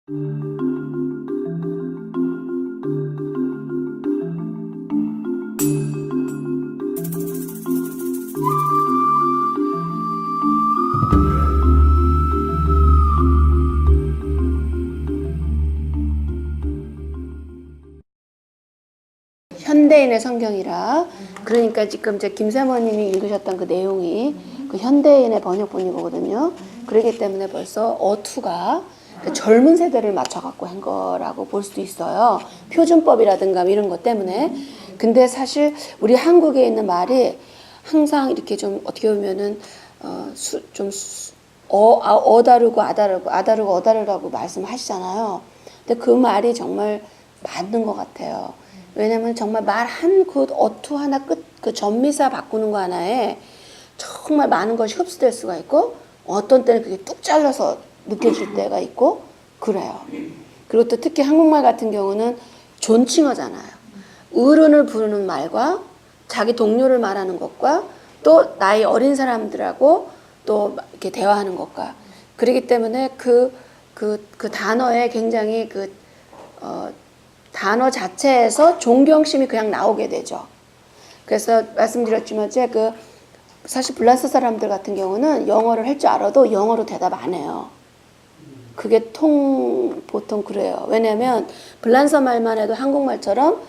현대인의 성경이라, 그러니까 지금 제 김사모님이 읽으셨던 그 내용이 그 현대인의 번역본이거든요. 그렇기 때문에 벌써 어투가 젊은 세대를 맞춰갖고 한 거라고 볼 수도 있어요. 표준법이라든가 이런 것 때문에. 근데 사실 우리 한국에 있는 말이 항상 이렇게 좀 어떻게 보면은 어다르고 어다르라고 말씀하시잖아요. 근데 그 말이 정말 맞는 것 같아요. 왜냐면 정말 말 한 그 어투 하나 그 전미사 바꾸는 거 하나에 정말 많은 것이 흡수될 수가 있고, 어떤 때는 그게 뚝 잘라서 느껴질 때가 있고 그래요. 그리고 또 특히 한국말 같은 경우는 존칭어잖아요. 어른을 부르는 말과 자기 동료를 말하는 것과 또 나이 어린 사람들하고 또 이렇게 대화하는 것과, 그렇기 때문에 그 단어에 굉장히 단어 자체에서 존경심이 그냥 나오게 되죠. 그래서 말씀드렸지만 사실 불란서 사람들 같은 경우는 영어를 할 줄 알아도 영어로 대답 안 해요. 그게 보통 그래요. 왜냐하면 불란서 말만 해도 한국말처럼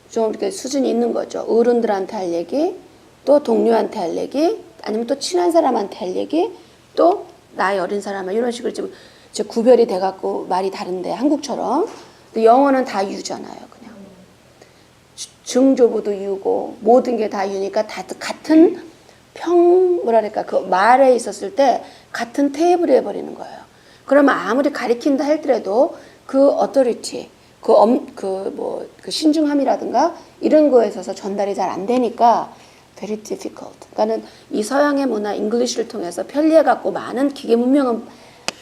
좀 이렇게 수준이 있는 거죠. 어른들한테 할 얘기, 또 동료한테 할 얘기, 아니면 또 친한 사람한테 할 얘기, 또 나이 어린 사람, 이런 식으로 좀 구별이 돼갖고 말이 다른데, 한국처럼. 영어는 다 유잖아요, 그냥. 증조부도 유고, 모든 게 다 유니까 다 같은 그 말에 있었을 때 같은 테이블에 해버리는 거예요. 그러면 아무리 가리킨다 할더라도 그 어토리티, 그 신중함이라든가 이런 거에 있어서 전달이 잘 안 되니까 very difficult. 그러니까는 이 서양의 문화, 잉글리시를 통해서 편리해갖고 많은 기계 문명은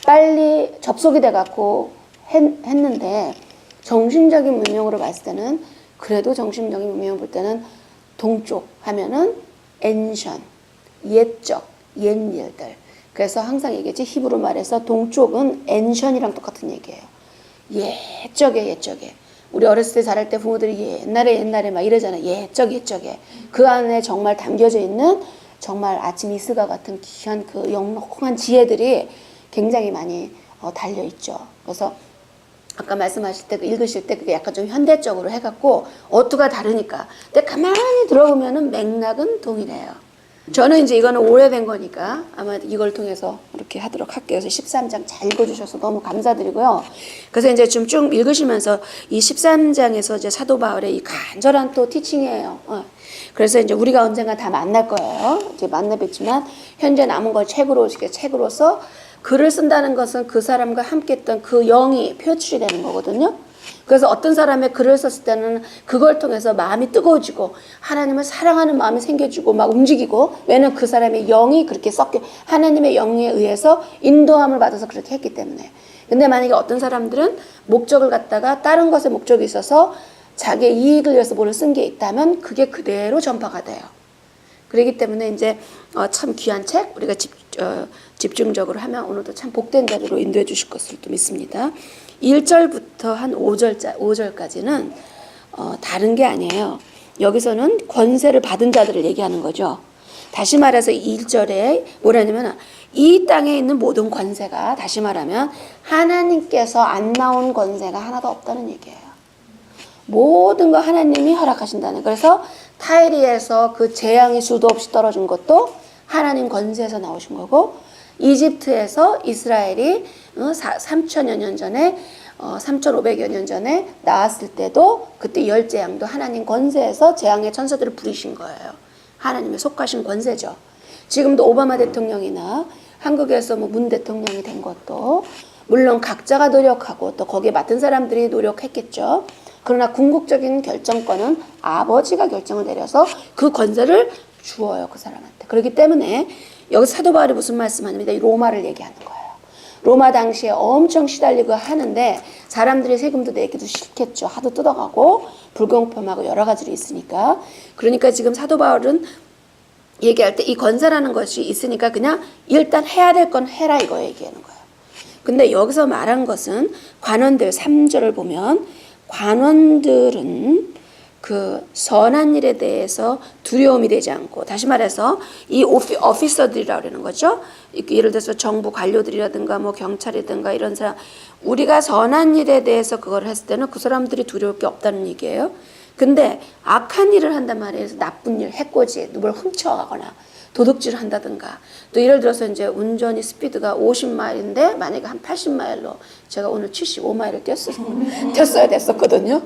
빨리 접속이 돼갖고 했는데, 정신적인 문명으로 봤을 때는, 그래도 정신적인 문명 볼 때는 동쪽 하면은 ancient, 옛적, 옛 일들. 그래서 항상 얘기했지, 히브리 말에서 동쪽은 ancient이랑 똑같은 얘기예요. 옛적에. 우리 어렸을 때 자랄 때 부모들이 옛날에 막 이러잖아요. 옛적에. 그 안에 정말 담겨져 있는 정말 아침 이슬과 같은 귀한 그 영롱한 지혜들이 굉장히 많이 달려있죠. 그래서 아까 말씀하실 때, 읽으실 때 그게 약간 좀 현대적으로 해갖고 어투가 다르니까. 근데 가만히 들어보면은 맥락은 동일해요. 저는 이제 이거는 오래된 거니까 아마 이걸 통해서 이렇게 하도록 할게요. 그래서 13장 잘 읽어주셔서 너무 감사드리고요. 그래서 이제 좀 쭉 읽으시면서 이 13장에서 이제 사도 바울의 이 간절한 또 티칭이에요. 그래서 이제 우리가 언젠가 다 만날 거예요. 이제 만나 뵙지만 현재 남은 걸 책으로서 글을 쓴다는 것은 그 사람과 함께 했던 그 영이 표출이 되는 거거든요. 그래서 어떤 사람의 글을 썼을 때는 그걸 통해서 마음이 뜨거워지고 하나님을 사랑하는 마음이 생겨지고 막 움직이고, 왜냐면 그 사람의 영이 그렇게 하나님의 영에 의해서 인도함을 받아서 그렇게 했기 때문에. 근데 만약에 어떤 사람들은 목적을 갖다가 다른 것에 목적이 있어서 자기의 이익을 위해서 뭐를 쓴 게 있다면 그게 그대로 전파가 돼요. 그렇기 때문에 이제 참 귀한 책, 우리가 집중적으로 하면 오늘도 참 복된 자리로 인도해 주실 것을 또 믿습니다. 1절부터 한 5절까지는 다른 게 아니에요. 여기서는 권세를 받은 자들을 얘기하는 거죠. 다시 말해서 1절에 뭐라냐면, 이 땅에 있는 모든 권세가, 다시 말하면 하나님께서 안 나온 권세가 하나도 없다는 얘기예요. 모든 거 하나님이 허락하신다는. 그래서 타이리에서 그 재앙이 수도 없이 떨어진 것도 하나님 권세에서 나오신 거고, 이집트에서 이스라엘이 3천여 년 전에 3,500여 년 전에 나왔을 때도 그때 열 재앙도 하나님 권세에서 재앙의 천사들을 부리신 거예요. 하나님의 속하신 권세죠. 지금도 오바마 대통령이나 한국에서 문 대통령이 된 것도 물론 각자가 노력하고 또 거기에 맡은 사람들이 노력했겠죠. 그러나 궁극적인 결정권은 아버지가 결정을 내려서 그 권세를 주어요, 그 사람한테. 그렇기 때문에 여기 사도 바울이 무슨 말씀하냐면 이 로마를 얘기하는 거예요. 로마 당시에 엄청 시달리고 하는데 사람들이 세금도 내기도 싫겠죠. 하도 뜯어가고 불공평하고 여러 가지로 있으니까. 그러니까 지금 사도 바울은 얘기할 때 이 권세라는 것이 있으니까 그냥 일단 해야 될 건 해라, 이거 얘기하는 거예요. 근데 여기서 말한 것은 관원들 3절을 보면 관원들은 그 선한 일에 대해서 두려움이 되지 않고, 다시 말해서 이 오피서들이라고 그러는 거죠. 예를 들어서 정부 관료들이라든가 뭐 경찰이든가 이런 사람, 우리가 선한 일에 대해서 그걸 했을 때는 그 사람들이 두려울 게 없다는 얘기예요. 근데 악한 일을 한단 말이에요. 나쁜 일, 해코지, 누굴 훔쳐가거나 도둑질을 한다든가, 또 예를 들어서 이제 운전이 스피드가 50마일인데 만약에 한 80마일로, 제가 오늘 75마일을 뛰었어야 됐었거든요.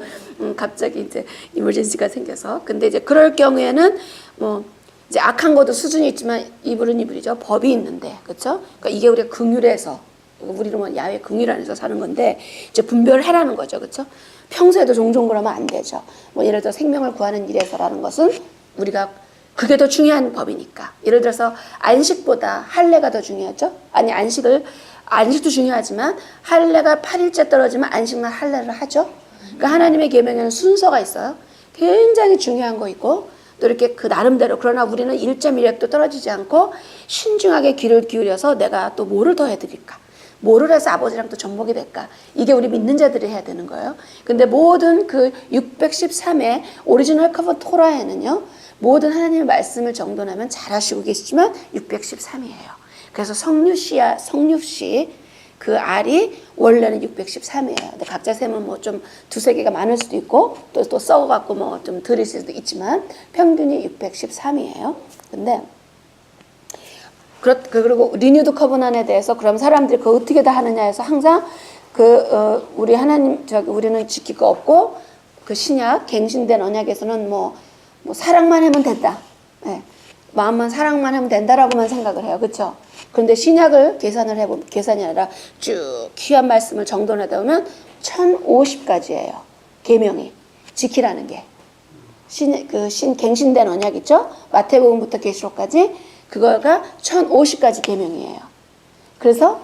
갑자기 이제 이머전시가 생겨서. 근데 이제 그럴 경우에는 뭐 이제 악한 것도 수준이 있지만 이불은 이불이죠. 법이 있는데, 그렇죠? 그러니까 이게 우리가 긍휼해서, 우리는 뭐 야외 긍휼 안에서 사는 건데 이제 분별을 해라는 거죠, 그렇죠? 평소에도 종종 그러면 안 되죠. 뭐 예를 들어 생명을 구하는 일에서라는 것은 우리가 그게 더 중요한 법이니까. 예를 들어서 안식보다 할례가 더 중요하죠. 아니 안식도 중요하지만 할례가 8일째 떨어지면 안식날 할례를 하죠. 그러니까 하나님의 계명에는 순서가 있어요. 굉장히 중요한 거 있고, 또 이렇게 그 나름대로, 그러나 우리는 1.1획도 떨어지지 않고 신중하게 귀를 기울여서 내가 또 뭐를 더 해드릴까, 뭐를 해서 아버지랑 또 접목이 될까, 이게 우리 믿는 자들이 해야 되는 거예요. 근데 모든 그 613의 오리지널 커버 토라에는요, 모든 하나님의 말씀을 정돈하면 잘 하시고 계시지만 613이에요. 그래서 성육시 그 알이 원래는 613이에요. 근데 각자 세면 뭐 좀 두세 개가 많을 수도 있고 또 썩어갖고 뭐 좀 덜 있을 수도 있지만 평균이 613이에요. 근데 그리고 리뉴드 커버넌에 대해서 그럼 사람들이 그거 어떻게 다 하느냐 해서 항상 우리 하나님 우리는 지킬 거 없고, 그 신약 갱신된 언약에서는 뭐 사랑만 하면 된다. 네. 마음만 사랑만 하면 된다라고만 생각을 해요. 그렇죠? 그런데 신약을 계산이 아니라 쭉 귀한 말씀을 정돈하다 보면 1050가지예요. 계명이 지키라는 게. 갱신된 언약 있죠? 마태복음부터 계시록까지 그거가 1050가지 계명이에요. 그래서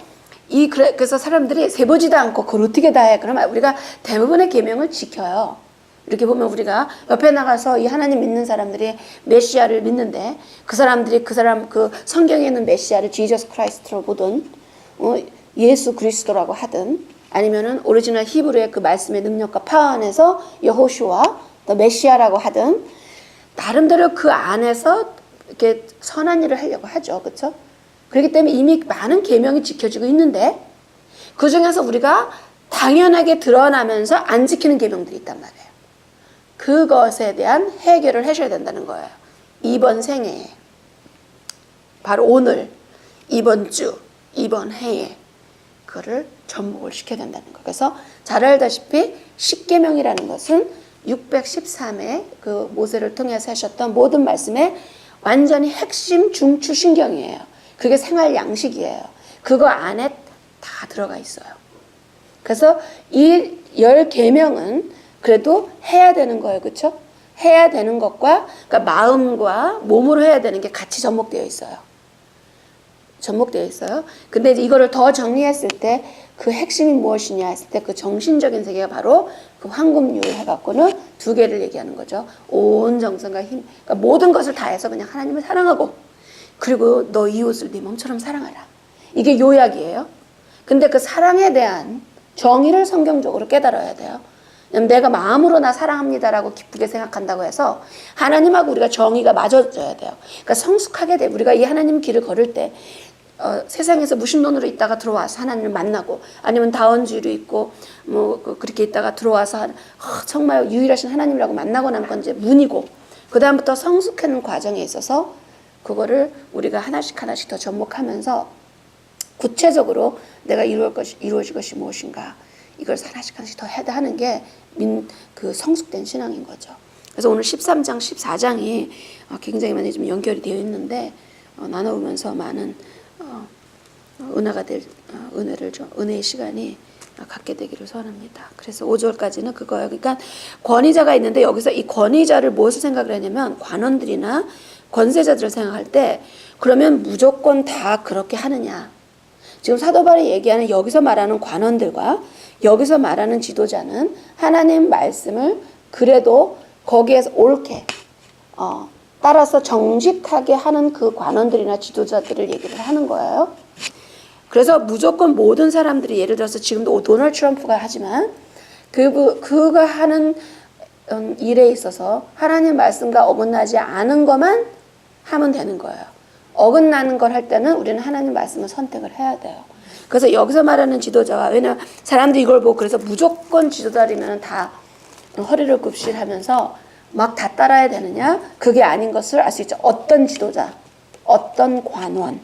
사람들이 세보지도 않고 그걸 어떻게 다 해? 그러면 우리가 대부분의 계명을 지켜요. 이렇게 보면 우리가 옆에 나가서 이 하나님 믿는 사람들이 메시아를 믿는데 그 성경에 있는 메시아를 지저스 크라이스트로 보든 예수 그리스도라고 하든, 아니면은 오리지널 히브리의 그 말씀의 능력과 파워 안에서 여호슈아 또 메시아라고 하든, 나름대로 그 안에서 이렇게 선한 일을 하려고 하죠. 그렇죠? 그렇기 때문에 이미 많은 계명이 지켜지고 있는데 그 중에서 우리가 당연하게 드러나면서 안 지키는 계명들이 있단 말이에요. 그것에 대한 해결을 하셔야 된다는 거예요. 이번 생에, 바로 오늘, 이번 주, 이번 해에 그거를 접목을 시켜야 된다는 거예요. 그래서 잘 알다시피 십계명이라는 것은 613의 그 모세를 통해서 하셨던 모든 말씀의 완전히 핵심 중추 신경이에요. 그게 생활 양식이에요. 그거 안에 다 들어가 있어요. 그래서 이 10계명은 그래도 해야 되는 거예요. 그렇죠? 해야 되는 것과, 그러니까 마음과 몸으로 해야 되는 게 같이 접목되어 있어요. 근데 이제 이거를 더 정리했을 때 그 핵심이 무엇이냐 했을 때 그 정신적인 세계가 바로 그 황금률 해갖고는 두 개를 얘기하는 거죠. 온 정성과 힘, 그러니까 모든 것을 다해서 그냥 하나님을 사랑하고, 그리고 너 이웃을 네 몸처럼 사랑하라. 이게 요약이에요. 근데 그 사랑에 대한 정의를 성경적으로 깨달아야 돼요. 내가 마음으로 나 사랑합니다라고 기쁘게 생각한다고 해서 하나님하고 우리가 정의가 맞아져야 돼요. 그러니까 성숙하게 돼. 우리가 이 하나님 길을 걸을 때 세상에서 무신론으로 있다가 들어와서 하나님을 만나고, 아니면 다원주의로 있고 그렇게 있다가 들어와서 정말 유일하신 하나님이라고 만나고 나면 그건 이제 문이고, 그 다음부터 성숙하는 과정에 있어서 그거를 우리가 하나씩 더 접목하면서 구체적으로 내가 이루어질 것이 무엇인가, 이걸 하나씩 더 해야 하는 게 그 성숙된 신앙인 거죠. 그래서 오늘 13장, 14장이 굉장히 많이 좀 연결이 되어 있는데 나눠보면서 많은 은혜가 될 은혜의 시간이 갖게 되기를 소원합니다. 그래서 5절까지는 그거예요. 그러니까 권위자가 있는데 여기서 이 권위자를 무엇을 생각을 하냐면 관원들이나 권세자들을 생각할 때, 그러면 무조건 다 그렇게 하느냐. 지금 사도 바울이 얘기하는 여기서 말하는 관원들과 여기서 말하는 지도자는 하나님 말씀을 그래도 거기에서 옳게 따라서 정직하게 하는 그 관원들이나 지도자들을 얘기를 하는 거예요. 그래서 무조건 모든 사람들이 예를 들어서 지금도 도널드 트럼프가 하지만 그가 하는 일에 있어서 하나님 말씀과 어긋나지 않은 것만 하면 되는 거예요. 어긋나는 걸 할 때는 우리는 하나님 말씀을 선택을 해야 돼요. 그래서 여기서 말하는 지도자가, 왜냐면 사람들이 이걸 보고 그래서 무조건 지도자리면 다 허리를 굽실하면서 막 다 따라야 되느냐? 그게 아닌 것을 알 수 있죠. 어떤 지도자, 어떤 관원,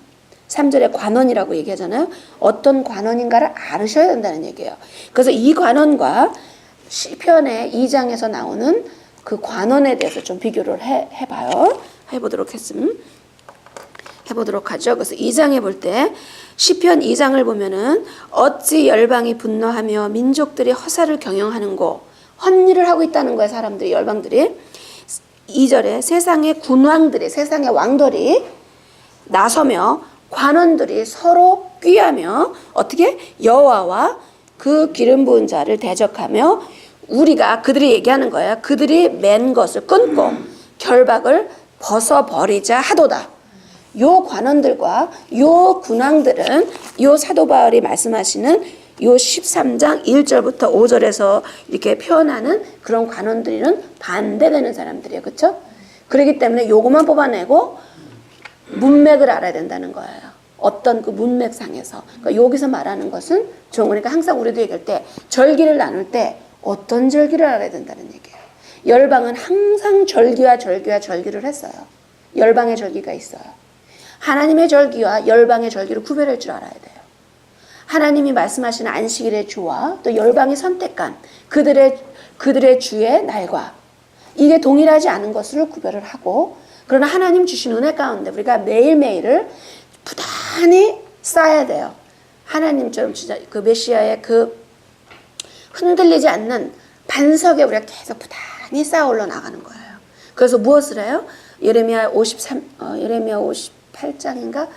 3절에 관원이라고 얘기하잖아요. 어떤 관원인가를 알으셔야 된다는 얘기예요. 그래서 이 관원과 시편의 2장에서 나오는 그 관원에 대해서 좀 비교를 해봐요. 해보도록 하죠. 그래서 2장에 볼 때 시편 2장을 보면은 어찌 열방이 분노하며 민족들이 허사를 경영하는고, 헛일을 하고 있다는 거예요. 사람들이, 열방들이. 2절에 세상의 군왕들이, 세상의 왕들이 나서며 관원들이 서로 꾀하며 어떻게 여호와와 그 기름 부은 자를 대적하며, 우리가 그들이 얘기하는 거야. 그들이 맨 것을 끊고 결박을 벗어버리자 하도다. 요 관원들과 요 군왕들은 요 사도 바울이 말씀하시는 요 13장 1절부터 5절에서 이렇게 표현하는 그런 관원들은 반대되는 사람들이에요. 그렇죠? 그렇기 때문에 요것만 뽑아내고 문맥을 알아야 된다는 거예요. 어떤 그 문맥상에서. 그러니까 여기서 말하는 것은 그러니까 항상 우리도 얘기할 때 절기를 나눌 때 어떤 절기를 알아야 된다는 얘기예요. 열방은 항상 절기와 절기를 했어요. 열방의 절기가 있어요. 하나님의 절기와 열방의 절기를 구별할 줄 알아야 돼요. 하나님이 말씀하시는 안식일의 주와 또 열방이 선택한 그들의 주의 날과 이게 동일하지 않은 것을 구별을 하고, 그러나 하나님 주신 은혜 가운데 우리가 매일매일을 부단히 쌓아야 돼요. 하나님처럼 진짜 그 메시아의 그 흔들리지 않는 반석에 우리가 계속 부단히 쌓아 올라 나가는 거예요. 그래서 무엇을 해요? 예레미야 58장인가?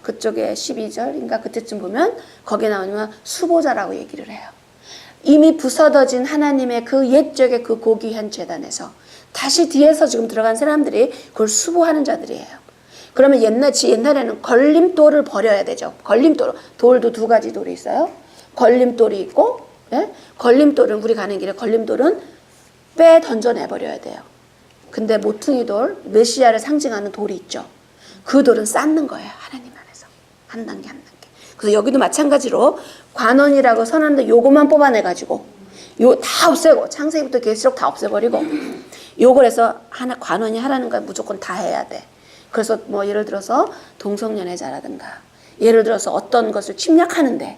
그쪽에 12절인가 그때쯤 보면 거기에 나오면 수보자라고 얘기를 해요. 이미 부서져진 하나님의 그 옛적의 그 고귀한 제단에서 다시 뒤에서 지금 들어간 사람들이 그걸 수보하는 자들이에요. 그러면 옛날에는 걸림돌을 버려야 되죠. 돌도 두 가지 돌이 있어요. 걸림돌이 있고, 예? 걸림돌은 우리 가는 길에 걸림돌은 빼 던져내버려야 돼요. 근데 모퉁이 돌, 메시아를 상징하는 돌이 있죠. 그 돌은 쌓는 거예요. 하나님 안에서. 한 단계 한 단계. 그래서 여기도 마찬가지로 관원이라고 선언하는데 요것만 뽑아내가지고 요 다 없애고 창세기부터 계시록 다 없애버리고 요걸 해서 관원이 하라는 걸 무조건 다 해야 돼. 그래서 뭐 예를 들어서 동성연애자라든가 예를 들어서 어떤 것을 침략하는데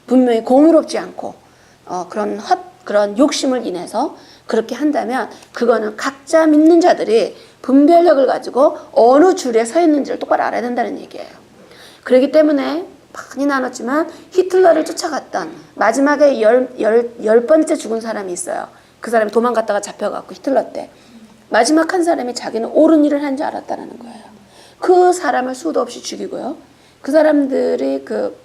분명히 공유롭지 않고 그런 욕심을 인해서 그렇게 한다면 그거는 각자 믿는 자들이 분별력을 가지고 어느 줄에 서 있는지를 똑바로 알아야 된다는 얘기예요. 그렇기 때문에 많이 나눴지만 히틀러를 쫓아갔던 마지막에 열 번째 죽은 사람이 있어요. 그 사람이 도망갔다가 잡혀갖고 히틀러 때 마지막 한 사람이 자기는 옳은 일을 한 줄 알았다는 거예요. 그 사람을 수도 없이 죽이고요. 그 사람들이 그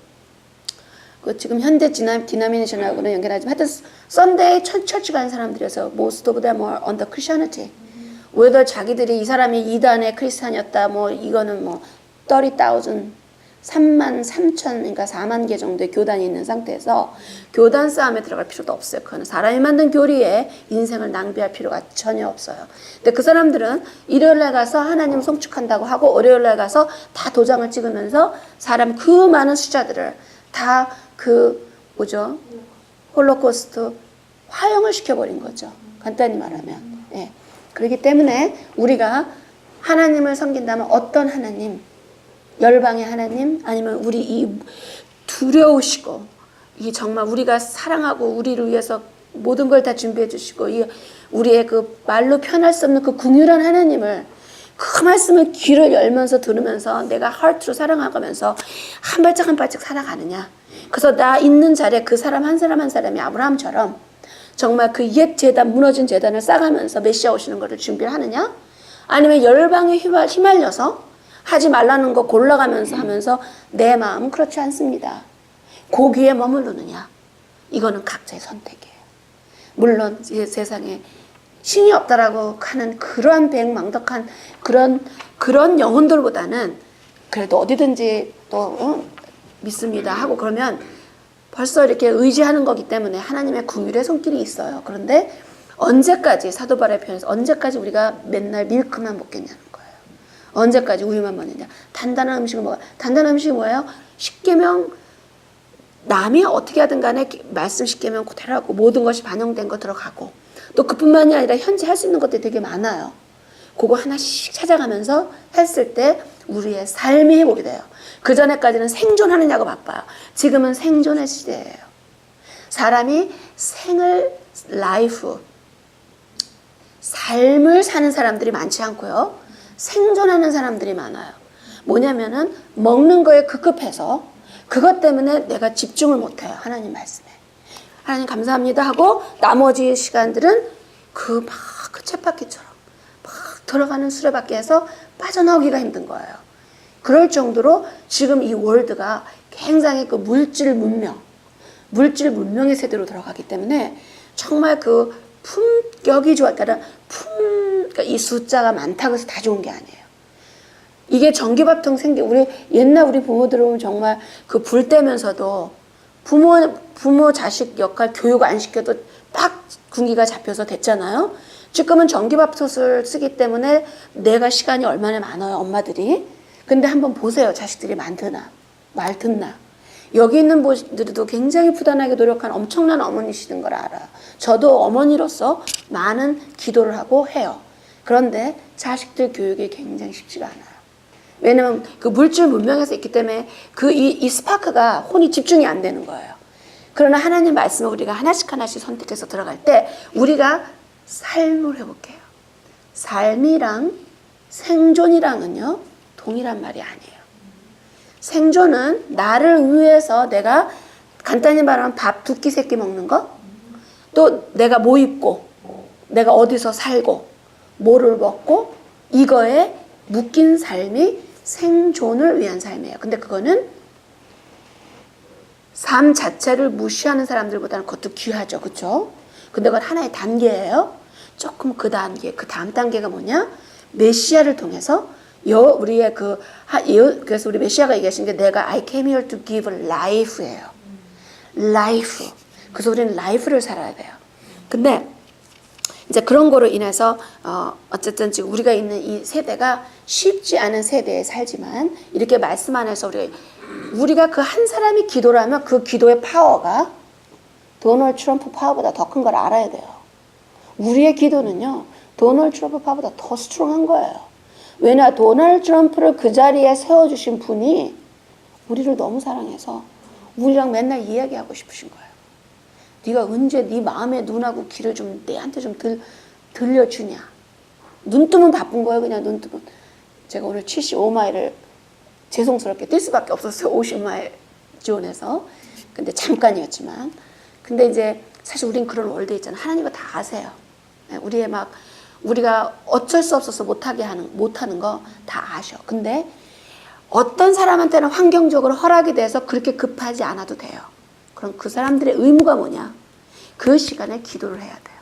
지금 현대 디나미네이션하고는 연결하지만 하여튼 썬데이 철치 가는 사람들이어서 most of them are on the Christianity. whether 자기들이 이 사람이 이단의 크리스찬이었다 뭐 이거는 뭐 30,000 33,000 그러니까 4만 개 정도의 교단이 있는 상태에서 교단 싸움에 들어갈 필요도 없어요. 그거는 사람이 만든 교리에 인생을 낭비할 필요가 전혀 없어요. 근데 그 사람들은 일요일날 가서 하나님 송축한다고 하고 월요일날 가서 다 도장을 찍으면서 사람 그 많은 숫자들을 다 홀로코스트 화형을 시켜버린 거죠. 간단히 말하면. 예. 그렇기 때문에 우리가 하나님을 섬긴다면 어떤 하나님, 열방의 하나님, 아니면 우리 이 두려우시고 이 정말 우리가 사랑하고 우리를 위해서 모든 걸 다 준비해 주시고 이 우리의 그 말로 표현할 수 없는 그 긍휼한 하나님을 그 말씀을 귀를 열면서 들으면서 내가 하트로 사랑하면서 한 발짝 한 발짝 살아가느냐. 그래서 나 있는 자리에 그 사람 한 사람 한 사람이 아브라함처럼 정말 그 옛 제단, 무너진 제단을 싸가면서 메시아 오시는 것을 준비를 하느냐? 아니면 열방에 휘말려서 하지 말라는 거 골라가면서 하면서 내 마음은 그렇지 않습니다. 고기에 머무르느냐? 이거는 각자의 선택이에요. 물론 세상에 신이 없다라고 하는 그러한 배은망덕한 그런 영혼들보다는 그래도 어디든지 또 믿습니다 하고 그러면 벌써 이렇게 의지하는 거기 때문에 하나님의 긍휼의 손길이 있어요. 그런데 언제까지 사도 바울의 표현에서 언제까지 우리가 맨날 밀크만 먹겠냐는 거예요. 언제까지 우유만 먹느냐. 단단한 음식을 먹어요. 단단한 음식이 뭐예요? 십계명 남이 어떻게 하든 간에 말씀 십계명 그대로 하고 모든 것이 반영된 거 들어가고 또 그뿐만이 아니라 현재 할 수 있는 것들이 되게 많아요. 그거 하나씩 찾아가면서 했을 때 우리의 삶이 회복이 돼요. 그전에까지는 생존하느냐고 바빠요. 지금은 생존의 시대예요. 사람이 삶을 사는 사람들이 많지 않고요. 생존하는 사람들이 많아요. 뭐냐면은 먹는 거에 급급해서 그것 때문에 내가 집중을 못해요. 하나님 말씀에. 하나님 감사합니다 하고 나머지 시간들은 그 쳇바퀴처럼 막 들어가는 수레바퀴에서 빠져나오기가 힘든 거예요. 그럴 정도로 지금 이 월드가 굉장히 그 물질 문명의 세대로 들어가기 때문에 정말 그 품격이 좋아. 그러니까 이 숫자가 많다고 해서 다 좋은 게 아니에요. 이게 전기밥통 우리 옛날 우리 부모들 보면 정말 그 불 때면서도 부모 자식 역할 교육 안 시켜도 딱 군기가 잡혀서 됐잖아요. 지금은 전기밥솥을 쓰기 때문에 내가 시간이 얼마나 많아요, 엄마들이. 근데 한번 보세요, 자식들이 말 듣나. 여기 있는 분들도 굉장히 부단하게 노력한 엄청난 어머니시는 걸 알아요. 저도 어머니로서 많은 기도를 하고 해요. 그런데 자식들 교육이 굉장히 쉽지가 않아요. 왜냐면 그 물질 문명에서 있기 때문에 이 스파크가 혼이 집중이 안 되는 거예요. 그러나 하나님 말씀을 우리가 하나씩 선택해서 들어갈 때 우리가 삶을 회복해요. 삶이랑 생존이랑은요 동일한 말이 아니에요. 생존은 나를 위해서 내가 간단히 말하면 밥 두 끼 세 끼 먹는 거, 또 내가 뭐 입고 내가 어디서 살고 뭐를 먹고 이거에 묶인 삶이 생존을 위한 삶이에요. 근데 그거는 삶 자체를 무시하는 사람들보다는 그것도 귀하죠. 그렇죠? 근데 그건 하나의 단계예요. 조금 그 다음 단계가 뭐냐? 메시아를 통해서 우리의 그래서 우리 메시아가 얘기하신 게 내가 I came here to give life예요. life. 그래서 우리는 life를 살아야 돼요. 근데 이제 그런 거로 인해서 어쨌든 지금 우리가 있는 이 세대가 쉽지 않은 세대에 살지만 이렇게 말씀 안에서 우리가 그 한 사람이 기도를 하면 그 기도의 파워가 도널드 트럼프 파워보다 더 큰 걸 알아야 돼요. 우리의 기도는요 도널드 트럼프 파워보다 더 스트롱한 거예요. 왜냐 도널드 트럼프를 그 자리에 세워주신 분이 우리를 너무 사랑해서 우리랑 맨날 이야기하고 싶으신 거예요. 네가 언제 네 마음의 눈하고 귀를 좀 내한테 좀 들려주냐. 눈 뜨면 바쁜 거예요. 그냥 눈 뜨면. 제가 오늘 75마일을 죄송스럽게 뛸 수밖에 없었어요. 50마일 지원해서. 근데 잠깐이었지만. 근데 이제 사실 우린 그런 월드에 있잖아요. 하나님은 다 아세요. 우리가 어쩔 수 없어서 못하는 거 다 아셔. 근데 어떤 사람한테는 환경적으로 허락이 돼서 그렇게 급하지 않아도 돼요. 그럼 그 사람들의 의무가 뭐냐? 그 시간에 기도를 해야 돼요.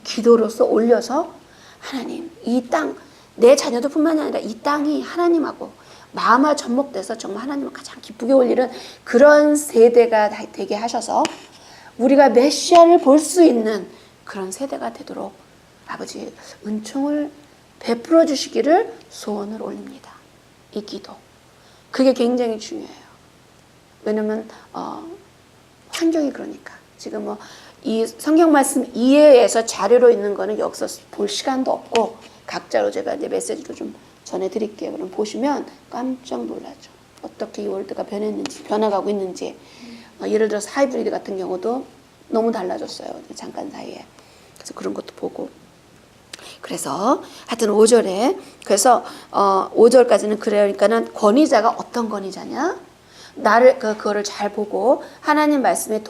기도로서 올려서 하나님, 이 땅, 내 자녀들 뿐만이 아니라 이 땅이 하나님하고 마음과 접목돼서 정말 하나님을 가장 기쁘게 올리는 그런 세대가 되게 하셔서 우리가 메시아를 볼 수 있는 그런 세대가 되도록 아버지 은총을 베풀어 주시기를 소원을 올립니다. 이 기도. 그게 굉장히 중요해요. 왜냐면 환경이 그러니까. 지금 이 성경 말씀 이해해서 자료로 있는 거는 여기서 볼 시간도 없고 각자로 제가 이제 메시지로 좀 전해드릴게요. 그럼 보시면 깜짝 놀라죠. 어떻게 이 월드가 변해가고 있는지. 예를 들어서 하이브리드 같은 경우도 너무 달라졌어요. 잠깐 사이에. 그래서 그런 것도 보고. 그래서 하여튼 5절에 그래서 5절까지는 그래요. 그러니까는 권위자가 어떤 권위자냐? 그거를 잘 보고 하나님 말씀에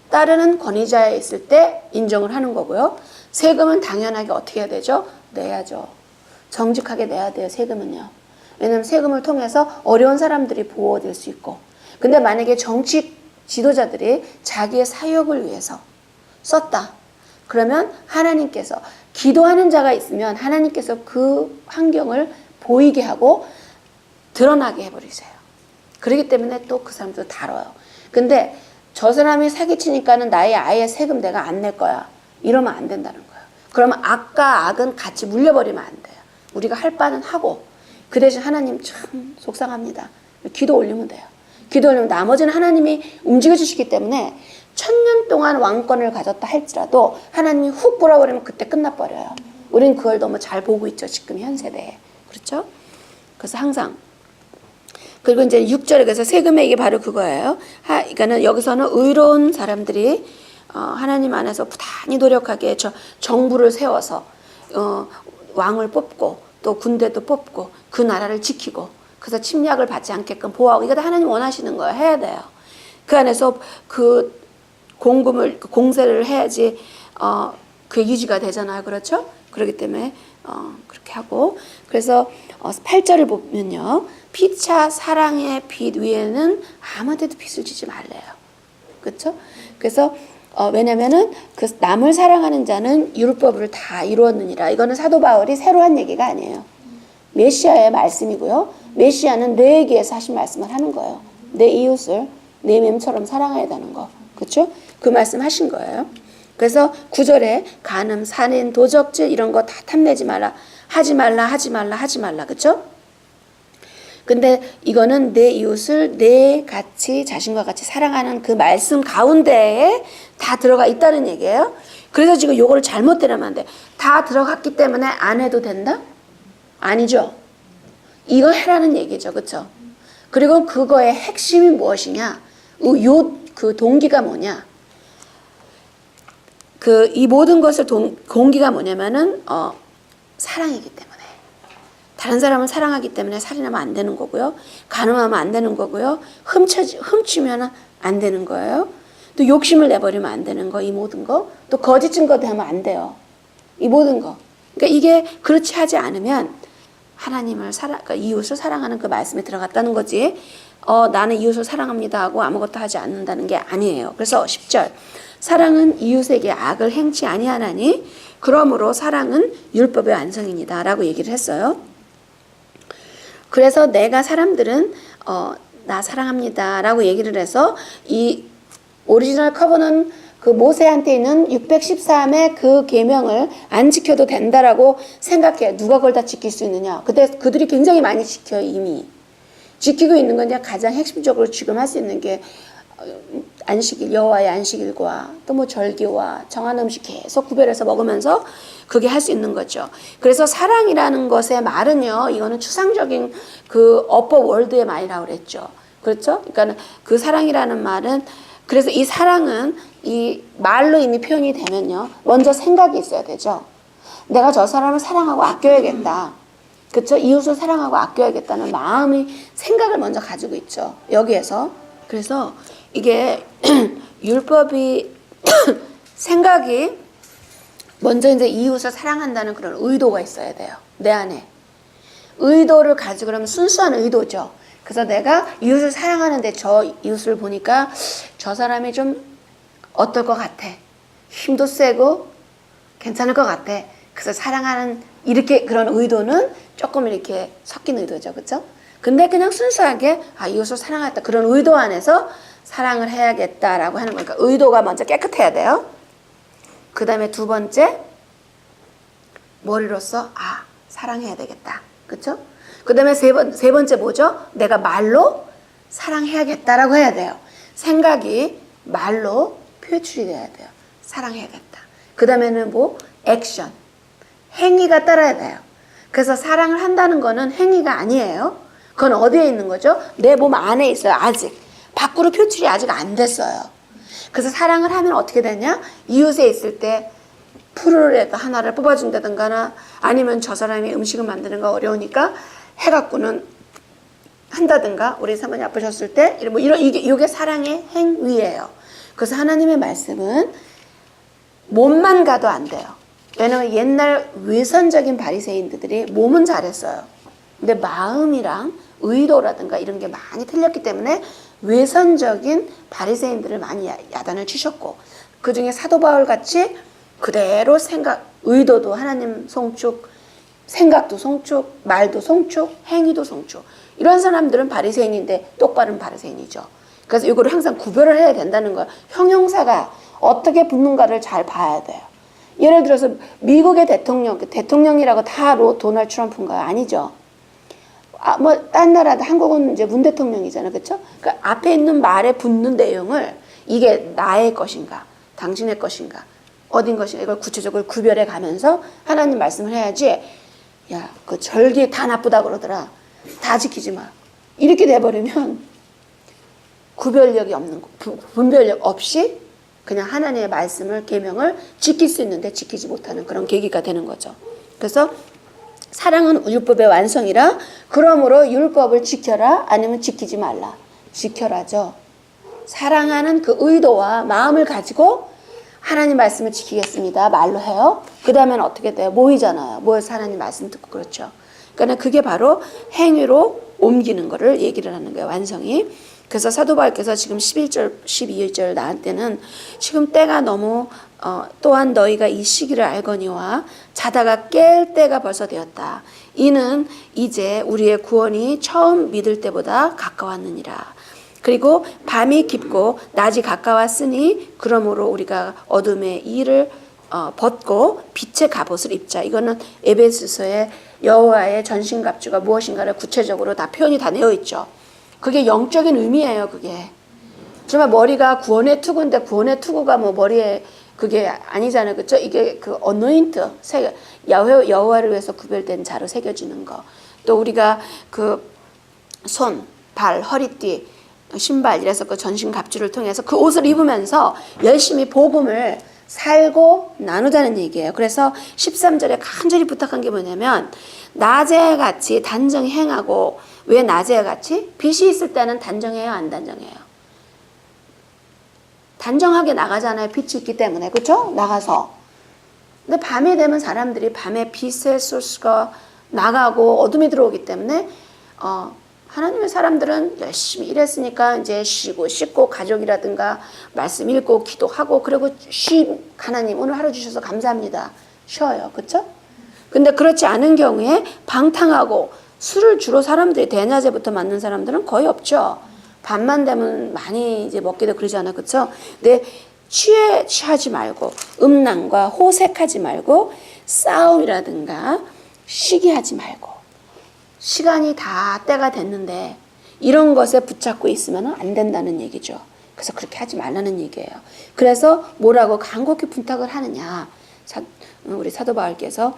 따르는 권위자에 있을 때 인정을 하는 거고요. 세금은 당연하게 어떻게 해야 되죠? 내야죠. 정직하게 내야 돼요. 세금은요. 왜냐하면 세금을 통해서 어려운 사람들이 보호될 수 있고. 근데 만약에 정치 지도자들이 자기의 사역을 위해서 썼다. 그러면 하나님께서 기도하는 자가 있으면 하나님께서 그 환경을 보이게 하고 드러나게 해버리세요. 그렇기 때문에 또 그 사람도 다뤄요. 근데 저 사람이 사기치니까는 나의 아이의 세금 내가 안 낼 거야. 이러면 안 된다는 거예요. 그러면 악과 악은 같이 물려버리면 안 돼요. 우리가 할 바는 하고 그 대신 하나님 참 속상합니다. 기도 올리면 돼요. 기도 올리면 나머지는 하나님이 움직여 주시기 때문에 1000년 동안 왕권을 가졌다 할지라도 하나님이 훅 불어버리면 그때 끝나버려요. 우리는 그걸 너무 잘 보고 있죠. 지금 현 세대에. 그렇죠? 그래서 항상 그리고 이제 6절에 그래서 세금의 이게 바로 그거예요. 그러니까는 여기서는 의로운 사람들이 하나님 안에서 부단히 노력하게 정부를 세워서 왕을 뽑고 또 군대도 뽑고 그 나라를 지키고 그래서 침략을 받지 않게끔 보호하고 이거 다 하나님 원하시는 거예요. 해야 돼요. 그 안에서 그 공세를 해야지 그 유지가 되잖아요. 그렇죠? 그렇기 때문에 그렇게 하고 그래서 8절을 보면요. 피차 사랑의 빛 위에는 아무한테도 빚을 지지 말래요. 그렇죠? 그래서 왜냐면은 그 남을 사랑하는 자는 율법을 다 이루었느니라. 이거는 사도 바울이 새로 한 얘기가 아니에요. 메시아의 말씀이고요. 메시아는 뇌에게서 하신 말씀을 하는 거예요. 내 이웃을 내 맴처럼 사랑해야 되는 거. 그렇죠? 그 말씀 하신 거예요. 그래서 9절에 간음, 살인, 도적질 이런 거 다 탐내지 말라. 하지 말라. 그렇죠? 근데 이거는 내 이웃을 내 같이 자신과 같이 사랑하는 그 말씀 가운데에 다 들어가 있다는 얘기예요. 그래서 지금 요거를 잘못 들으면 안 돼. 다 들어갔기 때문에 안 해도 된다? 아니죠. 이거 해라는 얘기죠. 그렇죠? 그리고 그거의 핵심이 무엇이냐? 그 동기가 뭐냐? 이 모든 것을 동기가 뭐냐면은 사랑이기 때문에. 다른 사람을 사랑하기 때문에 살인하면 안 되는 거고요. 간음하면 안 되는 거고요. 훔치면 안 되는 거예요. 또 욕심을 내버리면 안 되는 거. 이 모든 거. 또 거짓 증거도 하면 안 돼요. 이 모든 거. 그러니까 이게 그렇지 하지 않으면 하나님을 그러니까 이웃을 사랑하는 그 말씀에 들어갔다는 거지. 나는 이웃을 사랑합니다 하고 아무것도 하지 않는다는 게 아니에요. 그래서 10절. 사랑은 이웃에게 악을 행치 아니하나니 그러므로 사랑은 율법의 완성이니다 라고 얘기를 했어요. 그래서 내가 사람들은 나 사랑합니다 라고 얘기를 해서 이 오리지널 커버는 그 모세한테 있는 613의 그 계명을 안 지켜도 된다라고 생각해. 누가 그걸 다 지킬 수 있느냐. 근데 그들이 굉장히 많이 지켜요. 이미 지키고 있는 건 가장 핵심적으로 지금 할 수 있는 게 안식일, 여호와의 안식일과 또 뭐 절기와 정한 음식 계속 구별해서 먹으면서 그게 할 수 있는 거죠. 그래서 사랑이라는 것의 말은요, 이거는 추상적인 그 어퍼 월드의 말이라고 그랬죠. 그렇죠? 그러니까 그 사랑이라는 말은 그래서 이 사랑은 이 말로 이미 표현이 되면요, 먼저 생각이 있어야 되죠. 내가 저 사람을 사랑하고 아껴야겠다. 그렇죠? 이웃을 사랑하고 아껴야겠다는 마음이 생각을 먼저 가지고 있죠. 여기에서. 그래서 이게 율법이 생각이 먼저 이제 이웃을 사랑한다는 그런 의도가 있어야 돼요. 내 안에. 의도를 가지고 그러면 순수한 의도죠. 그래서 내가 이웃을 사랑하는데 저 이웃을 보니까 저 사람이 좀 어떨 것 같아. 힘도 세고 괜찮을 것 같아. 그래서 사랑하는 이렇게 그런 의도는 조금 이렇게 섞인 의도죠. 그렇죠? 근데 그냥 순수하게 이웃을 사랑하겠다. 그런 의도 안에서 사랑을 해야겠다라고 하는 거니까 의도가 먼저 깨끗해야 돼요. 그 다음에 두 번째 머리로서 사랑해야 되겠다. 그렇죠? 그 다음에 세 번째 뭐죠? 내가 말로 사랑해야겠다라고 해야 돼요. 생각이 말로 표출이 돼야 돼요. 사랑해야겠다. 그 다음에는 뭐? 액션. 행위가 따라야 돼요. 그래서 사랑을 한다는 거는 행위가 아니에요. 그건 어디에 있는 거죠? 내 몸 안에 있어요. 아직. 밖으로 표출이 아직 안 됐어요. 그래서 사랑을 하면 어떻게 되냐? 이웃에 있을 때 풀을 하나를 뽑아준다든가 아니면 저 사람이 음식을 만드는 거 어려우니까 해갖고는 한다든가 우리 사모님 아프셨을 때 뭐 이게 사랑의 행위예요. 그래서 하나님의 말씀은 몸만 가도 안 돼요. 왜냐면 옛날 외선적인 바리새인들이 몸은 잘했어요. 근데 마음이랑 의도라든가 이런 게 많이 틀렸기 때문에 외선적인 바리새인들을 많이 야단을 치셨고 그중에 사도 바울 같이 그대로 의도도 하나님 송축, 생각도 송축, 말도 송축, 행위도 송축 이런 사람들은 바리새인인데 똑바른 바리새인이죠. 그래서 이거를 항상 구별을 해야 된다는 거예요. 형용사가 어떻게 붙는가를 잘 봐야 돼요. 예를 들어서 미국의 대통령이라고 다 도널드 트럼프인가요? 아니죠. 딴 나라도 한국은 이제 문 대통령이잖아요. 그렇죠? 그러니까 앞에 있는 말에 붙는 내용을 이게 나의 것인가, 당신의 것인가, 어딘 것인가 이걸 구체적으로 구별해 가면서 하나님 말씀을 해야지. 야, 그 절기 다 나쁘다 그러더라. 다 지키지 마. 이렇게 돼버리면 구별력이 없는 거, 분별력 없이 그냥 하나님의 말씀을 계명을 지킬 수 있는데 지키지 못하는 그런 계기가 되는 거죠. 그래서 사랑은 율법의 완성이라. 그러므로 율법을 지켜라 아니면 지키지 말라. 지켜라죠. 사랑하는 그 의도와 마음을 가지고 하나님 말씀을 지키겠습니다. 말로 해요. 그 다음에는 어떻게 돼요? 모이잖아요. 모여서 하나님 말씀 듣고 그렇죠. 그러니까 그게 바로 행위로 옮기는 거를 얘기를 하는 거예요. 완성이. 그래서 사도 바울께서 지금 11절, 12절 나한테는 지금 때가 너무 또한 너희가 이 시기를 알거니와 자다가 깰 때가 벌써 되었다. 이는 이제 우리의 구원이 처음 믿을 때보다 가까웠느니라. 그리고 밤이 깊고 낮이 가까웠으니 그러므로 우리가 어둠의 일을 벗고 빛의 갑옷을 입자. 이거는 에베소서의 여호와의 전신갑주가 무엇인가를 구체적으로 다 표현이 다 되어 있죠. 그게 영적인 의미예요. 그게 정말 머리가 구원의 투구인데 구원의 투구가 뭐 머리에 그게 아니잖아요. 그렇죠? 이게 그 어노인트 여호와를 위해서 구별된 자로 새겨지는 거. 또 우리가 그 손, 발, 허리띠, 신발 이래서 그 전신 갑주를 통해서 그 옷을 입으면서 열심히 복음을 살고 나누자는 얘기예요. 그래서 13절에 간절히 부탁한 게 뭐냐면 낮에 같이 단정히 행하고. 왜 낮에 같이? 빛이 있을 때는 단정해요, 안 단정해요? 단정하게 나가잖아요. 빛이 있기 때문에. 그렇죠? 나가서. 근데 밤이 되면 사람들이 밤에 빛의 소스가 나가고 어둠이 들어오기 때문에 하나님의 사람들은 열심히 일했으니까 이제 쉬고 씻고 가족이라든가 말씀 읽고 기도하고 그리고 하나님 오늘 하루 주셔서 감사합니다. 쉬어요. 그렇죠? 근데 그렇지 않은 경우에 방탕하고 술을 주로 사람들이 대낮에부터 맞는 사람들은 거의 없죠. 밤만 되면 많이 이제 먹기도 그러잖아요. 그렇죠? 근데 취하지 말고 음란과 호색하지 말고 싸움이라든가 시기하지 말고 시간이 다 때가 됐는데 이런 것에 붙잡고 있으면 안 된다는 얘기죠. 그래서 그렇게 하지 말라는 얘기예요. 그래서 뭐라고 간곡히 부탁을 하느냐. 우리 사도 바울께서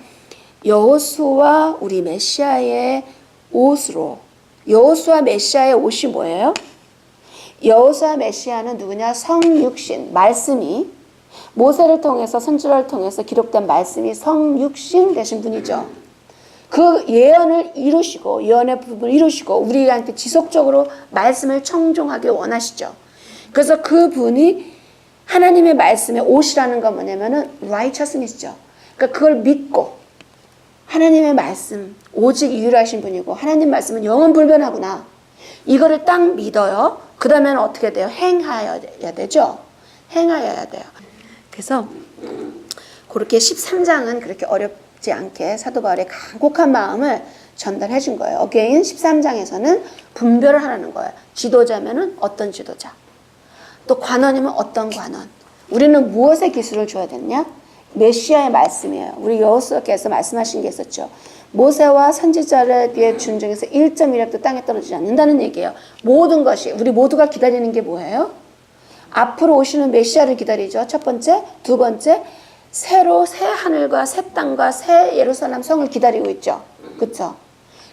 여호수아 우리 메시아의 옷으로. 여호수아 메시아의 옷이 뭐예요? 여호수아 메시아는 누구냐? 성육신, 말씀이 모세를 통해서 선지자를 통해서 기록된 말씀이 성육신 되신 분이죠. 그 예언을 이루시고 예언의 부분을 이루시고 우리한테 지속적으로 말씀을 청종하게 원하시죠. 그래서 그 분이 하나님의 말씀의 옷이라는 건 뭐냐면은 righteousness죠. 그러니까 그걸 믿고 하나님의 말씀 오직 유일하신 분이고 하나님 말씀은 영원 불변하구나. 이거를 딱 믿어요. 그 다음에는 어떻게 돼요? 행하여야 되죠. 행하여야 돼요. 그래서 그렇게 13장은 그렇게 어렵지 않게 사도 바울의 간곡한 마음을 전달해 준 거예요. 어게인 13장에서는 분별을 하라는 거예요. 지도자면은 어떤 지도자, 또 관원이면 어떤 관원. 우리는 무엇의 기술을 줘야 되느냐? 메시아의 말씀이에요. 우리 여호수아께서 말씀하신 게 있었죠. 모세와 선지자를 비해 준중에서 1.1획도 땅에 떨어지지 않는다는 얘기예요. 모든 것이 우리 모두가 기다리는 게 뭐예요? 앞으로 오시는 메시아를 기다리죠. 첫 번째, 두 번째, 새로 새 하늘과 새 땅과 새 예루살렘 성을 기다리고 있죠. 그렇죠?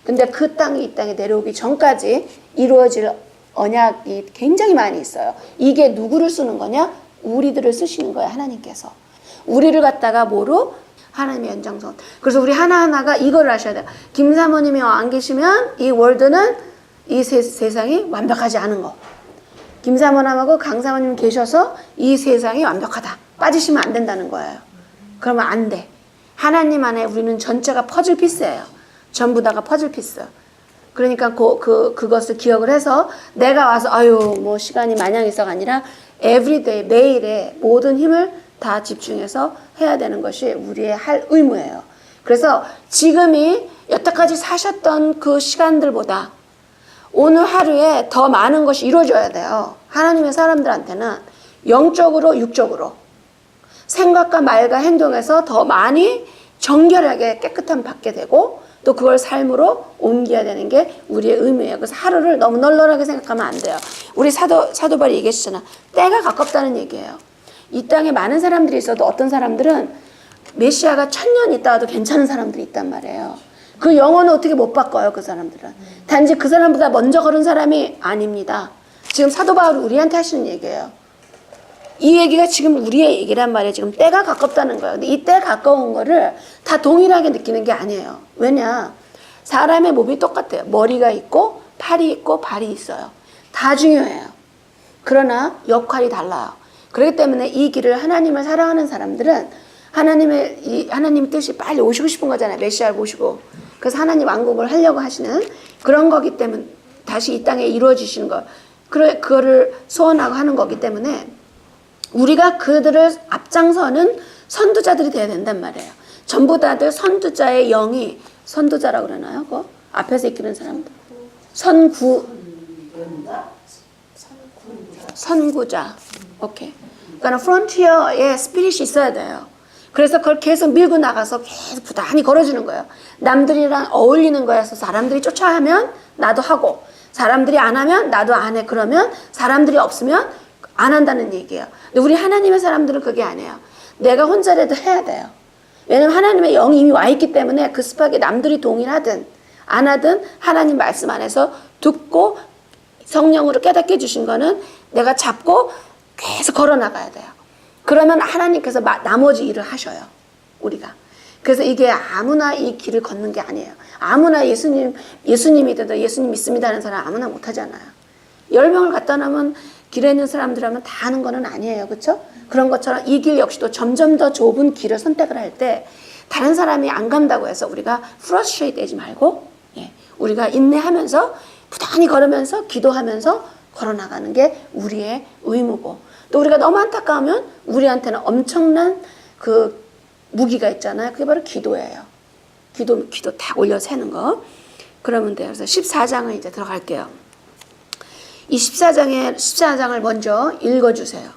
근데 그 땅이 이 땅에 내려오기 전까지 이루어질 언약이 굉장히 많이 있어요. 이게 누구를 쓰는 거냐? 우리들을 쓰시는 거예요. 하나님께서. 우리를 갖다가 뭐로? 하나님의 연장선. 그래서 우리 하나하나가 이걸 아셔야 돼요. 김 사모님이 안 계시면 이 월드는 이 세상이 완벽하지 않은 거. 김 사모님하고 강 사모님 계셔서 이 세상이 완벽하다. 빠지시면 안 된다는 거예요. 그러면 안 돼. 하나님 안에 우리는 전체가 퍼즐 피스예요. 전부 다가 퍼즐 피스. 그러니까 그것을 기억을 해서 내가 와서 뭐 시간이 마냥 있어가 아니라 everyday 매일에 모든 힘을 다 집중해서 해야 되는 것이 우리의 할 의무예요. 그래서 지금이 여태까지 사셨던 그 시간들보다 오늘 하루에 더 많은 것이 이루어져야 돼요. 하나님의 사람들한테는 영적으로 육적으로 생각과 말과 행동에서 더 많이 정결하게 깨끗함 받게 되고 또 그걸 삶으로 옮겨야 되는 게 우리의 의무예요. 그래서 하루를 너무 널널하게 생각하면 안 돼요. 우리 사도바울이 얘기했잖아. 때가 가깝다는 얘기예요. 이 땅에 많은 사람들이 있어도 어떤 사람들은 메시아가 1000년 있다가도 괜찮은 사람들이 있단 말이에요. 그 영혼을 어떻게 못 바꿔요, 그 사람들은. 단지 그 사람보다 먼저 걸은 사람이 아닙니다. 지금 사도바울이 우리한테 하시는 얘기예요. 이 얘기가 지금 우리의 얘기란 말이에요. 지금 때가 가깝다는 거예요. 근데 이 때 가까운 거를 다 동일하게 느끼는 게 아니에요. 왜냐? 사람의 몸이 똑같아요. 머리가 있고 팔이 있고 발이 있어요. 다 중요해요. 그러나 역할이 달라요. 그렇기 때문에 이 길을 하나님을 사랑하는 사람들은 하나님의 뜻이 빨리 오시고 싶은 거잖아요. 메시아를 모시고. 그래서 하나님 왕국을 하려고 하시는 그런 거기 때문에 다시 이 땅에 이루어지시는 거. 그거를 소원하고 하는 거기 때문에 우리가 그들을 앞장서는 선두자들이 돼야 된단 말이에요. 전부 다들 선두자의 영이 선두자라고 그러나요? 그거? 앞에서 이끄는 사람들. 선구자. 오케이. 그러니까 프론티어에 스피릿이 있어야 돼요. 그래서 그걸 계속 밀고 나가서 계속 부단히 걸어주는 거예요. 남들이랑 어울리는 거여서 사람들이 쫓아하면 나도 하고 사람들이 안 하면 나도 안 해. 그러면 사람들이 없으면 안 한다는 얘기예요. 근데 우리 하나님의 사람들은 그게 아니에요. 내가 혼자라도 해야 돼요. 왜냐면 하나님의 영이 이미 와 있기 때문에 그 습하게 남들이 동의하든 안 하든 하나님 말씀 안에서 듣고 성령으로 깨닫게 해주신 거는 내가 잡고 계속 걸어나가야 돼요. 그러면 하나님께서 나머지 일을 하셔요. 우리가. 그래서 이게 아무나 이 길을 걷는 게 아니에요. 아무나 예수님이든 예수님 믿습니다 하는 사람 아무나 못하잖아요. 10명을 갖다 놓으면 길에 있는 사람들하면 다 하는 거는 아니에요. 그렇죠? 그런 것처럼 이 길 역시도 점점 더 좁은 길을 선택을 할 때 다른 사람이 안 간다고 해서 우리가 프러스트레이트 되지 말고 우리가 인내하면서 부단히 걸으면서 기도하면서 걸어나가는 게 우리의 의무고 또 우리가 너무 안타까우면 우리한테는 엄청난 그 무기가 있잖아요. 그게 바로 기도예요. 기도 딱 올려 세는 거. 그러면 돼요. 그래서 14장을 이제 들어갈게요. 이 14장을 먼저 읽어주세요.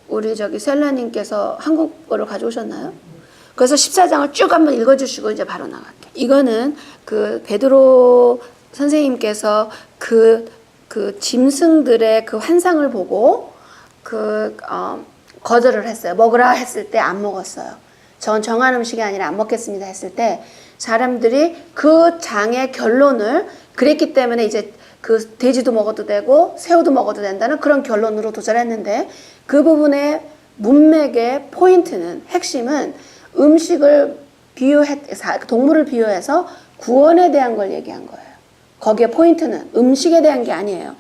우리 저기 셀라님께서 한국어를 가져오셨나요? 그래서 14장을 쭉 한번 읽어주시고 이제 바로 나갈게요. 이거는 그 베드로 선생님께서 그 짐승들의 그 환상을 보고 거절을 했어요. 먹으라 했을 때 안 먹었어요. 전 정한 음식이 아니라 안 먹겠습니다 했을 때 사람들이 그 장의 결론을 그랬기 때문에 이제 그 돼지도 먹어도 되고 새우도 먹어도 된다는 그런 결론으로 도달했는데 그 부분의 문맥의 포인트는 핵심은 음식을 동물을 비유해서 구원에 대한 걸 얘기한 거예요. 거기에 포인트는 음식에 대한 게 아니에요.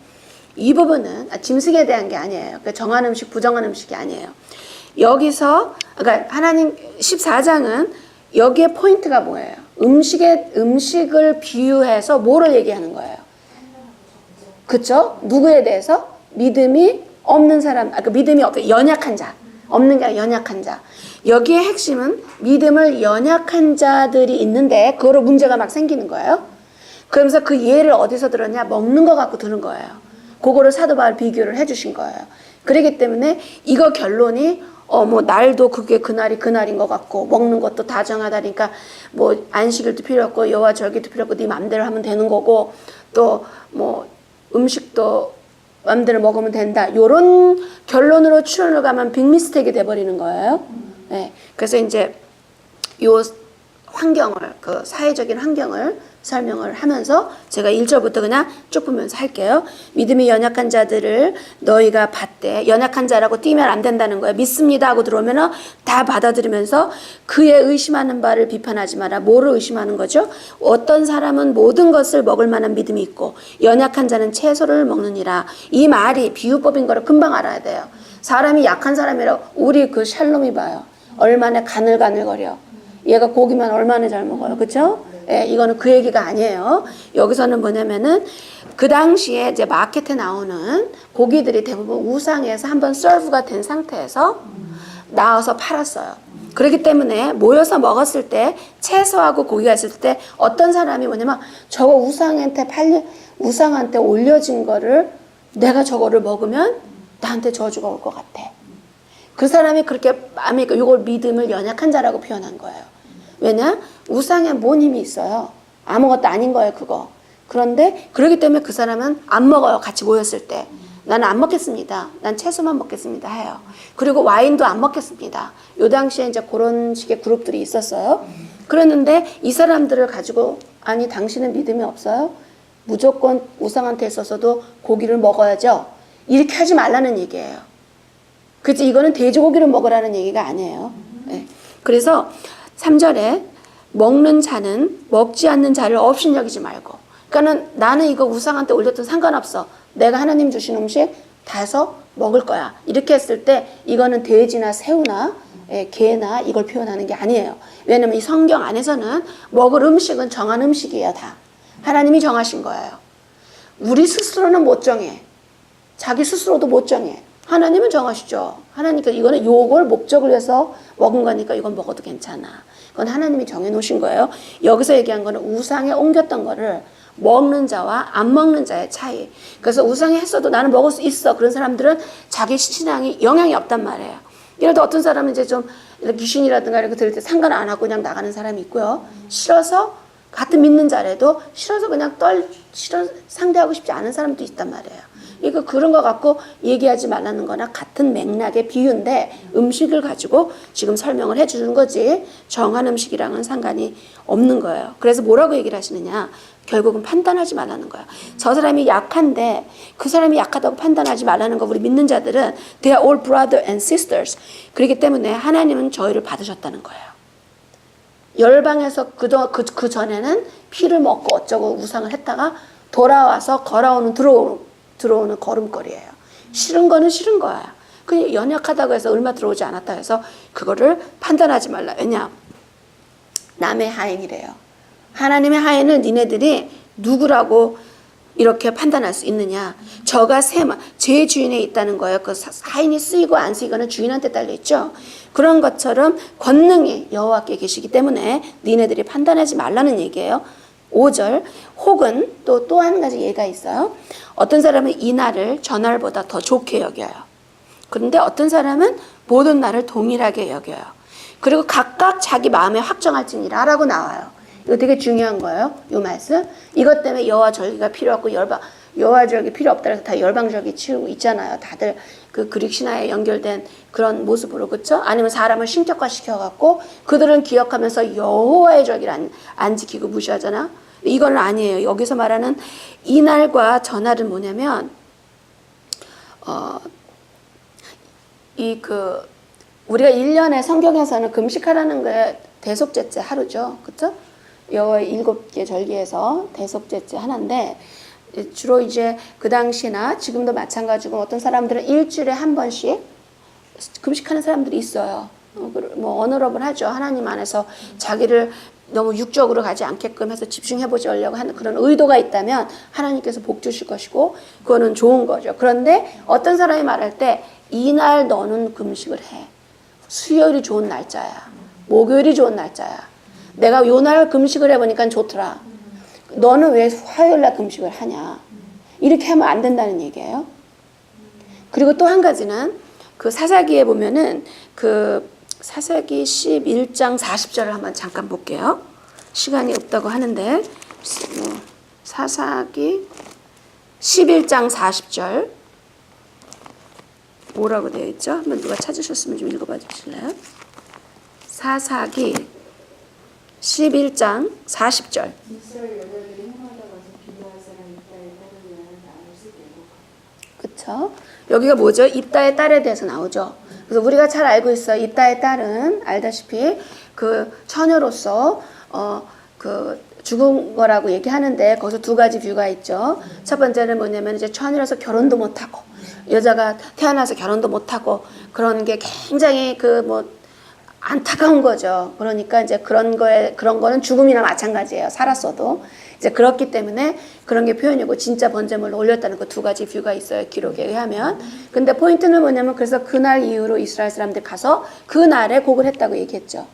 이 부분은 짐승에 대한 게 아니에요. 그러니까 정한 음식, 부정한 음식이 아니에요. 여기서 그러니까 하나님 14장은 여기에 포인트가 뭐예요? 음식을 비유해서 뭐를 얘기하는 거예요? 그렇죠? 누구에 대해서? 믿음이 없는 사람, 믿음이 연약한 자. 없는 게 아니라 연약한 자. 여기에 핵심은 믿음을 연약한 자들이 있는데 그거로 문제가 막 생기는 거예요. 그러면서 그 예를 어디서 들었냐? 먹는 거 갖고 들은 거예요. 그거를 사도 바울 비교를 해주신 거예요. 그렇기 때문에 이거 결론이 뭐 날도 그게 그날이 그날인 것 같고 먹는 것도 다정하다니까 뭐 안식일도 필요 없고 여호와 절기도 필요 없고 네 맘대로 하면 되는 거고 또 뭐 음식도 맘대로 먹으면 된다. 요런 결론으로 추론을 가면 빅미스테이크가 돼버리는 거예요. 네. 그래서 이제 요 환경을 그 사회적인 환경을 설명을 하면서 제가 1절부터 그냥 쭉 보면서 할게요. 믿음이 연약한 자들을 너희가 받되 연약한 자라고 띄면 안 된다는 거예요. 믿습니다 하고 들어오면 다 받아들이면서 그의 의심하는 바를 비판하지 마라. 뭐를 의심하는 거죠? 어떤 사람은 모든 것을 먹을 만한 믿음이 있고 연약한 자는 채소를 먹느니라. 이 말이 비유법인 거를 금방 알아야 돼요. 사람이 약한 사람이라고 우리 그 샬롬이 봐요. 얼마나 가늘가늘거려. 얘가 고기만 얼마나 잘 먹어요. 그렇죠? 예, 이거는 그 얘기가 아니에요. 여기서는 뭐냐면은 그 당시에 이제 마켓에 나오는 고기들이 대부분 우상에서 한번 서브가 된 상태에서 나와서 팔았어요. 그렇기 때문에 모여서 먹었을 때 채소하고 고기가 있을 때 어떤 사람이 뭐냐면 저거 우상한테 올려진 거를 내가 저거를 먹으면 나한테 저주가 올 것 같아. 그 사람이 그렇게 이걸 믿음을 연약한 자라고 표현한 거예요. 왜냐? 우상에 뭔 힘이 있어요. 아무것도 아닌 거예요, 그거. 그런데 그렇기 때문에 그 사람은 안 먹어요. 같이 모였을 때. 나는 안 먹겠습니다. 난 채소만 먹겠습니다 해요. 그리고 와인도 안 먹겠습니다. 요 당시에 이제 그런 식의 그룹들이 있었어요. 그랬는데 이 사람들을 가지고 아니 당신은 믿음이 없어요? 무조건 우상한테 있어서도 고기를 먹어야죠. 이렇게 하지 말라는 얘기예요. 그치? 이거는 돼지고기를 먹으라는 얘기가 아니에요. 네. 그래서 3절에 먹는 자는 먹지 않는 자를 없인 여기지 말고. 그러니까는 나는 이거 우상한테 올렸던 상관없어. 내가 하나님 주신 음식 다 해서 먹을 거야. 이렇게 했을 때 이거는 돼지나 새우나 개나 이걸 표현하는 게 아니에요. 왜냐면 이 성경 안에서는 먹을 음식은 정한 음식이에요. 다. 하나님이 정하신 거예요. 우리 스스로는 못 정해. 자기 스스로도 못 정해. 하나님은 정하시죠. 하나님께서 이거는 요걸 목적을 위해서 먹은 거니까 이건 먹어도 괜찮아. 그건 하나님이 정해놓으신 거예요. 여기서 얘기한 거는 우상에 옮겼던 거를 먹는 자와 안 먹는 자의 차이. 그래서 우상에 했어도 나는 먹을 수 있어. 그런 사람들은 자기 신앙이 영향이 없단 말이에요. 예를 들어 어떤 사람은 이제 좀 귀신이라든가 이렇게 들을 때 상관 안 하고 그냥 나가는 사람이 있고요. 싫어서 같은 믿는 자라도 싫어서 그냥 상대하고 싶지 않은 사람도 있단 말이에요. 이거 그런 거 갖고 얘기하지 말라는 거나 같은 맥락의 비유인데 음식을 가지고 지금 설명을 해주는 거지 정한 음식이랑은 상관이 없는 거예요. 그래서 뭐라고 얘기를 하시느냐. 결국은 판단하지 말라는 거야. 저 사람이 약한데 그 사람이 약하다고 판단하지 말라는 거. 우리 믿는 자들은 they are all brother and sisters. 그렇기 때문에 하나님은 저희를 받으셨다는 거예요. 열방에서 그 전에는 피를 먹고 어쩌고 우상을 했다가 돌아와서 들어오는 걸음걸이에요. 싫은 거는 싫은 거야. 그냥 연약하다고 해서 얼마 들어오지 않았다 해서 그거를 판단하지 말라. 왜냐? 남의 하인이래요. 하나님의 하인을 니네들이 누구라고 이렇게 판단할 수 있느냐. 저가 제 주인에 있다는 거예요. 그 하인이 쓰이고 안 쓰이고는 주인한테 달려있죠. 그런 것처럼 권능이 여호와께 계시기 때문에 니네들이 판단하지 말라는 얘기예요. 5절 혹은 또 한 가지 예가 있어요. 어떤 사람은 이 날을 전날보다 더 좋게 여겨요. 그런데 어떤 사람은 모든 날을 동일하게 여겨요. 그리고 각각 자기 마음에 확정할지니라 라고 나와요. 이거 되게 중요한 거예요. 이 말씀. 이것 때문에 여호와 절기가 필요 없고 여호와 절기 필요 없다 해서 다 열방 절기 치우고 있잖아요. 다들 그 그릭 신화에 연결된 그런 모습으로. 그렇죠? 아니면 사람을 신격화 시켜갖고 그들은 기억하면서 여호와의 절기를 안 지키고 무시하잖아. 이건 아니에요. 여기서 말하는 이날과 저날은 뭐냐면 우리가 1년에 성경에서는 금식하라는 게 대속죄째 하루죠. 그렇죠? 여호와의 7개 절기에서 대속죄째 하나인데 주로 이제 그 당시나 지금도 마찬가지고 어떤 사람들은 일주일에 한 번씩 금식하는 사람들이 있어요. 뭐 어너러블 하죠. 하나님 안에서 자기를 너무 육적으로 가지 않게끔 해서 집중해보려고 하는 그런 의도가 있다면 하나님께서 복 주실 것이고 그거는 좋은 거죠. 그런데 어떤 사람이 말할 때 이날 너는 금식을 해. 수요일이 좋은 날짜야. 목요일이 좋은 날짜야. 내가 요 날 금식을 해보니까 좋더라. 너는 왜 화요일날 금식을 하냐. 이렇게 하면 안 된다는 얘기예요. 그리고 또 한 가지는 그 사사기에 보면은 그 사사기 11장 40절을 한번 잠깐 볼게요. 시간이 없다고 하는데 사사기 11장 40절 뭐라고 되어 있죠? 한번 누가 찾으셨으면 좀 읽어봐 주실래요? 사사기 11장 40절. 그쵸? 여기가 뭐죠? 입다의 딸에 대해서 나오죠. 그래서 우리가 잘 알고 있어요. 입다의 딸은 알다시피 그 처녀로서 그 죽은 거라고 얘기하는데 거기서 두 가지 뷰가 있죠. 첫 번째는 뭐냐면 이제 처녀라서 결혼도 못하고 여자가 태어나서 결혼도 못하고 그런 게 굉장히 안타까운 거죠. 그러니까 이제 그런 거는 죽음이나 마찬가지예요. 살았어도. 이제 그렇기 때문에 그런 게 표현이고, 진짜 번제물로 올렸다는 그 두 가지 뷰가 있어요. 기록에 의하면. 근데 포인트는 뭐냐면, 그래서 그날 이후로 이스라엘 사람들 가서 그 날에 곡을 했다고 얘기했죠.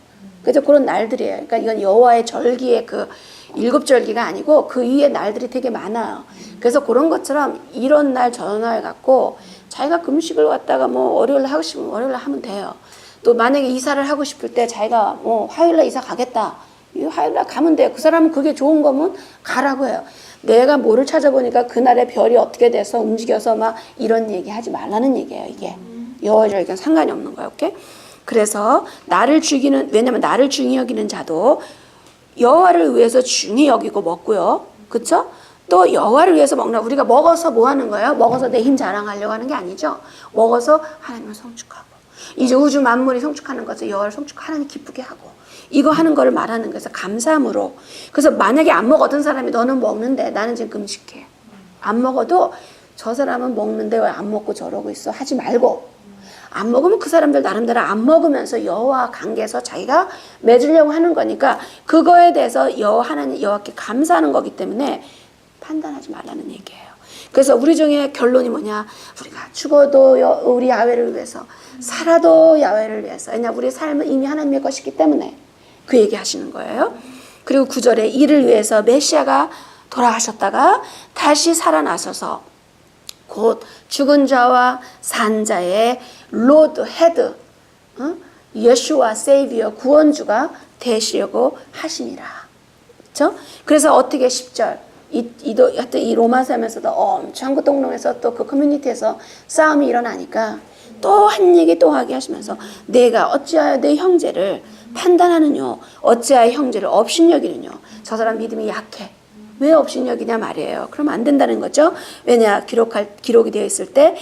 그래서 그런 날들이에요. 그러니까 이건 여호와의 절기의 그 7절기가 아니고 그 위에 날들이 되게 많아요. 그래서 그런 것처럼 이런 날 저런 날 갖고 자기가 금식을 갖다가 뭐 월요일 하고 싶으면 월요일 하면 돼요. 또 만약에 이사를 하고 싶을 때 자기가 뭐 화요일날 이사 가겠다. 이 화요일날 가면 돼요. 그 사람은 그게 좋은 거면 가라고 해요. 내가 뭐를 찾아보니까 그날의 별이 어떻게 돼서 움직여서 막 이런 얘기 하지 말라는 얘기예요. 이게 여호와의 절기는 상관이 없는 거예요. 오케이? 그래서 나를 죽이는, 왜냐면 나를 중히 여기는 자도 여호와를 위해서 중히 여기고 먹고요. 그쵸? 또 여호와를 위해서 먹나. 우리가 먹어서 뭐 하는 거예요? 먹어서 내 힘 자랑하려고 하는 게 아니죠. 먹어서 하나님을 성축하고, 이제 우주 만물이 성축하는 것을 여호와를 성축하고 하나님 기쁘게 하고, 이거 하는 거를 말하는 거에서 감사함으로. 그래서 만약에 안 먹어, 어떤 사람이 너는 먹는데 나는 지금 금식해. 안 먹어도 저 사람은 먹는데 왜 안 먹고 저러고 있어? 하지 말고, 안 먹으면 그 사람들 나름대로 안 먹으면서 여호와 관계에서 자기가 맺으려고 하는 거니까 그거에 대해서 하나님 여호와께 감사하는 거기 때문에 판단하지 말라는 얘기예요. 그래서 우리 중에 결론이 뭐냐? 우리가 죽어도 우리 야훼를 위해서, 살아도 야훼를 위해서. 왜냐, 우리의 삶은 이미 하나님의 것이기 때문에 그 얘기 하시는 거예요. 그리고 9절에 이를 위해서 메시아가 돌아가셨다가 다시 살아나셔서 곧 죽은 자와 산 자의 로드, 헤드, 예수와 세이비어, 구원주가 되시려고 하시니라. 그렇죠? 그래서 어떻게 10절 하여튼 이 로마서면서도 엄청 그 동롱에서 또 그 커뮤니티에서 싸움이 일어나니까 또 한 얘기 또 하게 하시면서, 내가 어찌하여 내 형제를 판단하느뇨, 어찌하여 형제를 업신여기느뇨. 저 사람 믿음이 약해. 왜 업신여기냐 말이에요. 그럼 안 된다는 거죠. 왜냐, 기록이 되어 있을 때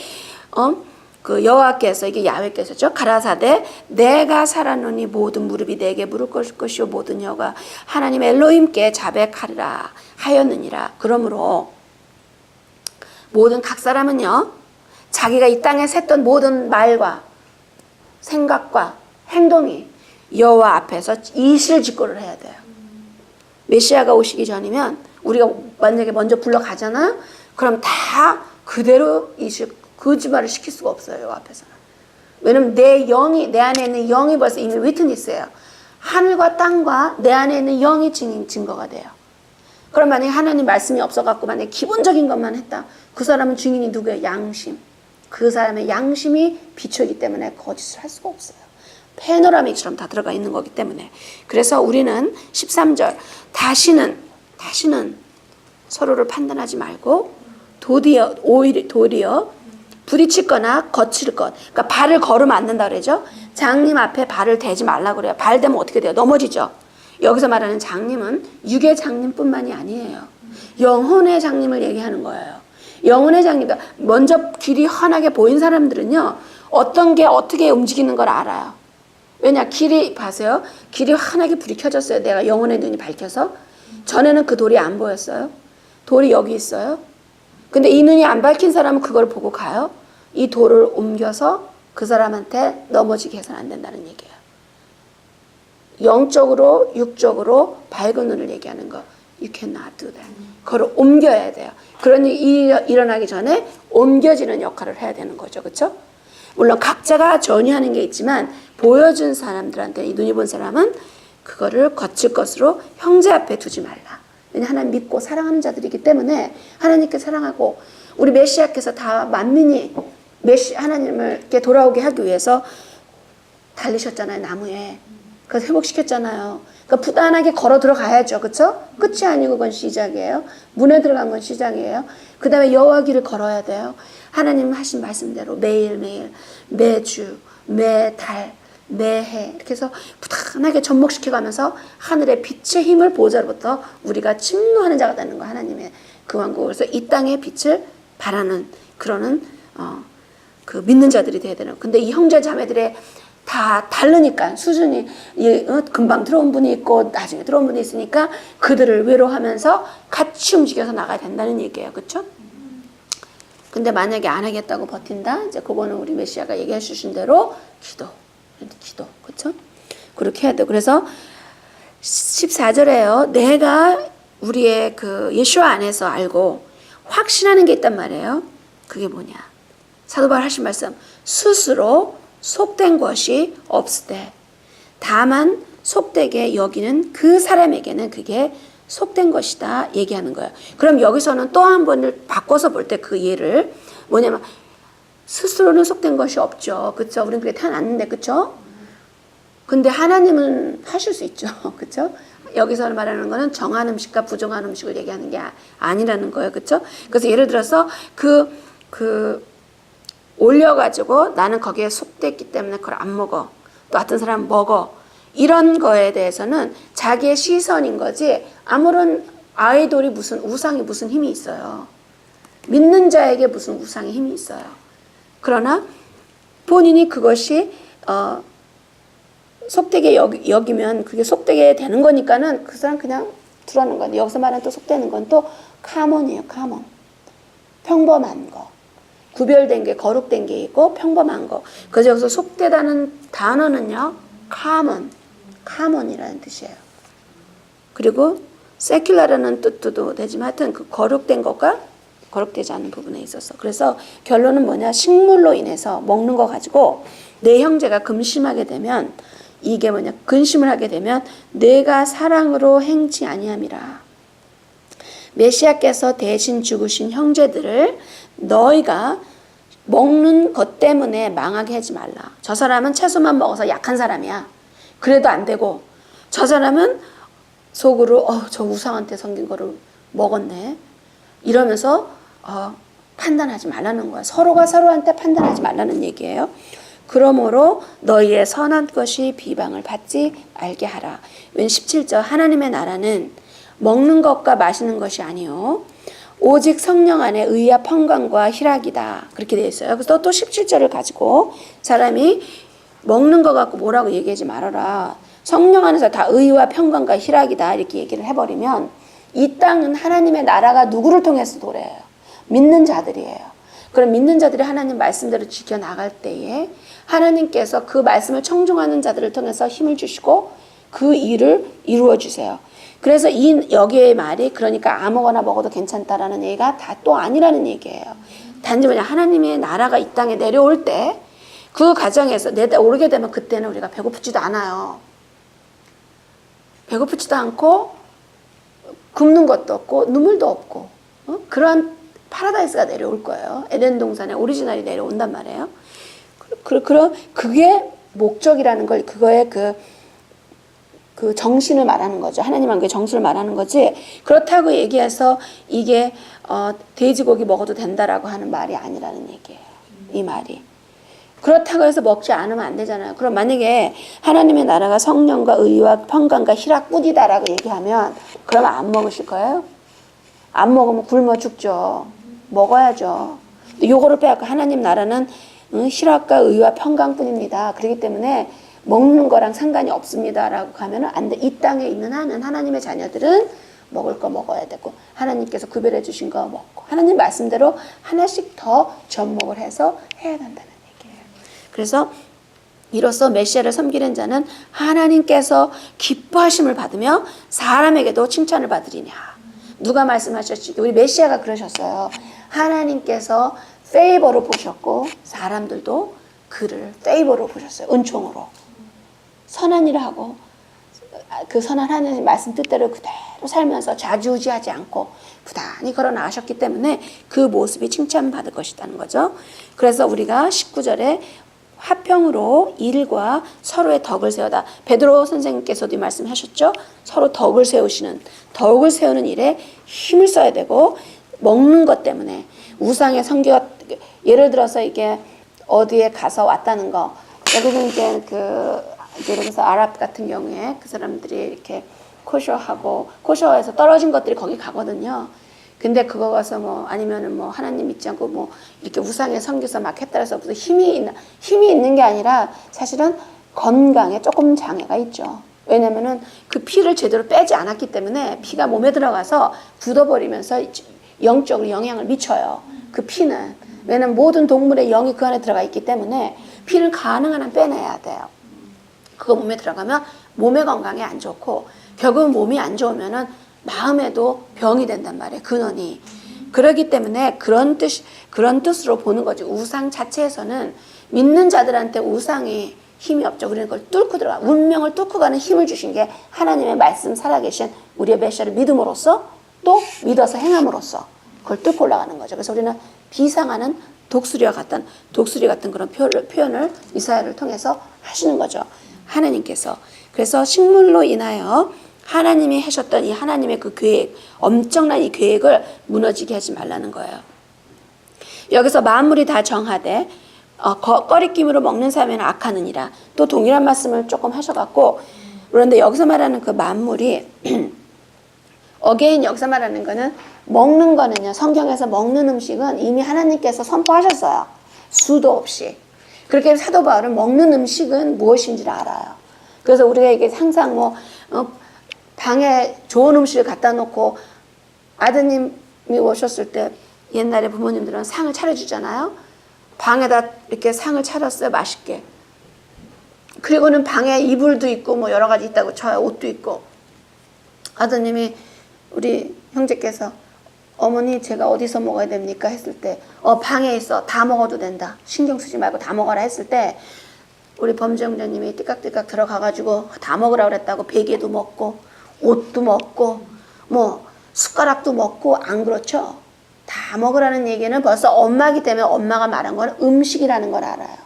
그 여호와께서, 이게 야훼께서죠, 가라사대 내가 살았노니 모든 무릎이 내게 무릎 꿇을 것이요 모든 혀가 하나님 엘로힘께 자백하리라 하였느니라. 그러므로 모든 각 사람은요, 자기가 이 땅에 샜던 모든 말과 생각과 행동이 여호와 앞에서 이실직고를 해야 돼요. 메시아가 오시기 전이면 우리가 만약에 먼저 불러가잖아요. 그럼 다 그대로 거짓말을 시킬 수가 없어요. 여호와 앞에서는. 왜냐면 내 안에 있는 영이 벌써 이미 위트니스예요. 하늘과 땅과 내 안에 있는 영이 증거가 돼요. 그럼 만약에 하나님 말씀이 없어갖고 만약에 기본적인 것만 했다. 그 사람은 증인이 누구예요? 양심. 그 사람의 양심이 비추기 때문에 거짓을 할 수가 없어요. 패노라믹처럼 다 들어가 있는 거기 때문에. 그래서 우리는 13절 다시는 서로를 판단하지 말고 도리어 부딪힐거나 거칠 것. 그러니까 발을 걸으면 안 된다 그러죠. 장님 앞에 발을 대지 말라고 그래요. 발 대면 어떻게 돼요? 넘어지죠. 여기서 말하는 장님은 육의 장님뿐만이 아니에요. 영혼의 장님을 얘기하는 거예요. 영혼의 장님, 먼저 길이 환하게 보인 사람들은요, 어떤 게 어떻게 움직이는 걸 알아요. 왜냐, 봐세요. 길이 환하게 불이 켜졌어요. 내가 영혼의 눈이 밝혀서. 전에는 그 돌이 안 보였어요. 돌이 여기 있어요. 근데 이 눈이 안 밝힌 사람은 그걸 보고 가요. 이 돌을 옮겨서 그 사람한테 넘어지게 해서는 안 된다는 얘기예요. 영적으로, 육적으로 밝은 눈을 얘기하는 거. You cannot do that. 그걸 옮겨야 돼요. 그런 일이 일어나기 전에 옮겨지는 역할을 해야 되는 거죠. 그렇죠? 물론 각자가 전유하는 게 있지만 보여준 사람들한테, 이 눈이 본 사람은 그거를 거칠 것으로 형제 앞에 두지 말라. 왜냐하면 하나님 믿고 사랑하는 자들이기 때문에 하나님께 사랑하고, 우리 메시아께서 다 만민이 하나님을 이렇게 돌아오게 하기 위해서 달리셨잖아요. 나무에. 그래서 회복시켰잖아요. 그러니까 부단하게 걸어 들어가야죠. 그렇죠? 끝이 아니고 그건 시작이에요. 문에 들어간 건 시작이에요. 그 다음에 여호와 길을 걸어야 돼요. 하나님 하신 말씀대로 매일매일, 매주, 매달, 매해 이렇게 해서 부단하게 접목시켜가면서 하늘의 빛의 힘을 보좌로부터 우리가 침노하는 자가 되는 거예요. 하나님의 그 왕국. 그래서 이 땅의 빛을 바라는 그러는 그 믿는 자들이 돼야 되는. 근데 이 형제 자매들의 다 다르니까 수준이, 금방 들어온 분이 있고 나중에 들어온 분이 있으니까 그들을 위로하면서 같이 움직여서 나가야 된다는 얘기예요. 그렇죠? 근데 만약에 안 하겠다고 버틴다? 이제 그거는 우리 메시아가 얘기해 주신 대로 기도. 그렇죠? 그렇게 해야 돼. 그래서 14절에요. 내가 우리의 그 예수와 안에서 알고 확신하는 게 있단 말이에요. 그게 뭐냐? 사도 바울 하신 말씀. 스스로 속된 것이 없으되 다만 속되게 여기는 그 사람에게는 그게 속된 것이다 얘기하는 거예요. 그럼 여기서는 또 한 번을 바꿔서 볼 때 그 예를 뭐냐면 스스로는 속된 것이 없죠. 그렇죠? 우리는 그게 태어났는데 그렇죠? 근데 하나님은 하실 수 있죠. 그렇죠? 여기서 말하는 거는 정한 음식과 부정한 음식을 얘기하는 게 아니라는 거예요. 그렇죠? 그래서 예를 들어서 그 올려가지고 나는 거기에 속됐기 때문에 그걸 안 먹어. 또 어떤 사람은 먹어. 이런 거에 대해서는 자기의 시선인 거지 아무런 아이돌이 무슨 우상이 무슨 힘이 있어요. 믿는 자에게 무슨 우상의 힘이 있어요. 그러나 본인이 그것이 속되게 여기면 그게 속되게 되는 거니까는 그 사람 그냥 두라는 건데 여기서 말하는 또 속되는 건 또 카몬이에요. 카몬. 평범한 거. 구별된 게 거룩된 게 있고 평범한 거. 그래서 여기서 속되다는 단어는요. 카몬이라는 뜻이에요. 그리고 세큘라라는 뜻도 되지만 하여튼 그 거룩된 것과 거룩되지 않은 부분에 있어서. 그래서 결론은 뭐냐. 식물로 인해서 먹는 거 가지고 내 형제가 근심하게 되면 이게 뭐냐. 근심을 하게 되면 내가 사랑으로 행치 아니함이라. 메시아께서 대신 죽으신 형제들을 너희가 먹는 것 때문에 망하게 하지 말라. 저 사람은 채소만 먹어서 약한 사람이야. 그래도 안 되고 저 사람은 속으로 저 우상한테 섬긴 거를 먹었네. 이러면서 판단하지 말라는 거야. 서로가 서로한테 판단하지 말라는 얘기예요. 그러므로 너희의 선한 것이 비방을 받지 말게 하라. 웬 17절 하나님의 나라는 먹는 것과 마시는 것이 아니요 오직 성령 안에 의와 평강과 희락이다. 그렇게 되어 있어요. 그래서 또 17절을 가지고 사람이 먹는 거 갖고 뭐라고 얘기하지 말아라. 성령 안에서 다 의와 평강과 희락이다. 이렇게 얘기를 해버리면 이 땅은 하나님의 나라가 누구를 통해서 도래해요? 믿는 자들이에요. 그럼 믿는 자들이 하나님 말씀대로 지켜나갈 때에 하나님께서 그 말씀을 청종하는 자들을 통해서 힘을 주시고 그 일을 이루어 주세요. 그래서 여기의 말이 그러니까 아무거나 먹어도 괜찮다라는 얘기가 다 또 아니라는 얘기예요. 단지 뭐냐 하나님의 나라가 이 땅에 내려올 때 그 과정에서 내려오게 되면 그때는 우리가 배고프지도 않아요. 배고프지도 않고 굶는 것도 없고 눈물도 없고 그러한 파라다이스가 내려올 거예요. 에덴 동산에 오리지널이 내려온단 말이에요. 그럼 그게 목적이라는 걸 그거의 그 정신을 말하는 거죠. 하나님 그 정신을 말하는 거지. 그렇다고 얘기해서 이게 돼지고기 먹어도 된다라고 하는 말이 아니라는 얘기예요. 이 말이. 그렇다고 해서 먹지 않으면 안 되잖아요. 그럼 만약에 하나님의 나라가 성령과 의와 평강과 희락뿐이다라고 얘기하면 그러면 안 먹으실 거예요? 안 먹으면 굶어 죽죠. 먹어야죠. 요거를 빼앗고 하나님 나라는 희락과 의와 평강뿐입니다. 그렇기 때문에 먹는 거랑 상관이 없습니다라고 가면은 안 돼. 이 땅에 있는 한은 하나님의 자녀들은 먹을 거 먹어야 되고 하나님께서 구별해 주신 거 먹고 하나님 말씀대로 하나씩 더 접목을 해서 해야 된다는 얘기예요. 그래서 이로써 메시아를 섬기는 자는 하나님께서 기뻐하심을 받으며 사람에게도 칭찬을 받으리냐. 누가 말씀하셨지? 우리 메시아가 그러셨어요. 하나님께서 페이버로 보셨고 사람들도 그를 페이버로 보셨어요. 은총으로. 선한 일을 하고 그 선한 하나님 말씀 뜻대로 그대로 살면서 좌지우지하지 않고 부단히 걸어 나가셨기 때문에 그 모습이 칭찬받을 것이라는 거죠. 그래서 우리가 19절에 화평으로 일과 서로의 덕을 세우다. 베드로 선생님께서도 말씀하셨죠. 서로 덕을 세우는 일에 힘을 써야 되고 먹는 것 때문에 우상의 성교가 예를 들어서 이게 어디에 가서 왔다는 거. 여기는 이제 예를 들어서 아랍 같은 경우에 그 사람들이 이렇게 코셔에서 떨어진 것들이 거기 가거든요. 근데 그거 가서 아니면은 하나님 믿지 않고 이렇게 우상에 섬겨서 막 했다 해서 무슨 힘이 있는 게 아니라 사실은 건강에 조금 장애가 있죠. 왜냐면은 그 피를 제대로 빼지 않았기 때문에 피가 몸에 들어가서 굳어버리면서 영적으로 영향을 미쳐요. 그 피는. 왜냐면 모든 동물의 영이 그 안에 들어가 있기 때문에 피를 가능한 한 빼내야 돼요. 그거 몸에 들어가면 몸의 건강에 안 좋고 결국은 몸이 안 좋으면은 마음에도 병이 된단 말이에요. 근원이. 그렇기 때문에 그런 뜻으로 보는 거지. 우상 자체에서는 믿는 자들한테 우상이 힘이 없죠. 우리는 그걸 뚫고 들어가. 운명을 뚫고 가는 힘을 주신 게 하나님의 말씀 살아계신 우리의 메시아를 믿음으로써 또 믿어서 행함으로써 그걸 뚫고 올라가는 거죠. 그래서 우리는 비상하는 독수리 같은 그런 표현을 이사야를 통해서 하시는 거죠. 하나님께서. 그래서 식물로 인하여 하나님이 하셨던 이 하나님의 그 계획, 엄청난 이 계획을 무너지게 하지 말라는 거예요. 여기서 만물이 다 정하되 꺼리낌으로 먹는 사람에는 악하느니라. 또 동일한 말씀을 조금 하셔갖고, 그런데 여기서 말하는 그 만물이 어게인 여기서 말하는 거는 먹는 거는요, 성경에서 먹는 음식은 이미 하나님께서 선포하셨어요. 수도 없이. 그렇게 사도 바울은 먹는 음식은 무엇인지를 알아요. 그래서 우리가 이게 항상 방에 좋은 음식을 갖다 놓고 아드님이 오셨을 때 옛날에 부모님들은 상을 차려주잖아요. 방에다 이렇게 상을 차렸어요. 맛있게. 그리고는 방에 이불도 있고 뭐 여러 가지 있다고 쳐요. 옷도 있고. 아드님이 우리 형제께서 어머니 제가 어디서 먹어야 됩니까? 했을 때 방에 있어. 다 먹어도 된다. 신경 쓰지 말고 다 먹어라 했을 때 우리 범정자님이 띠깍띠깍 들어가가지고 다 먹으라고 그랬다고 베개도 먹고 옷도 먹고 뭐 숟가락도 먹고 안 그렇죠? 다 먹으라는 얘기는 벌써 엄마기 때문에 엄마가 말한 건 음식이라는 걸 알아요.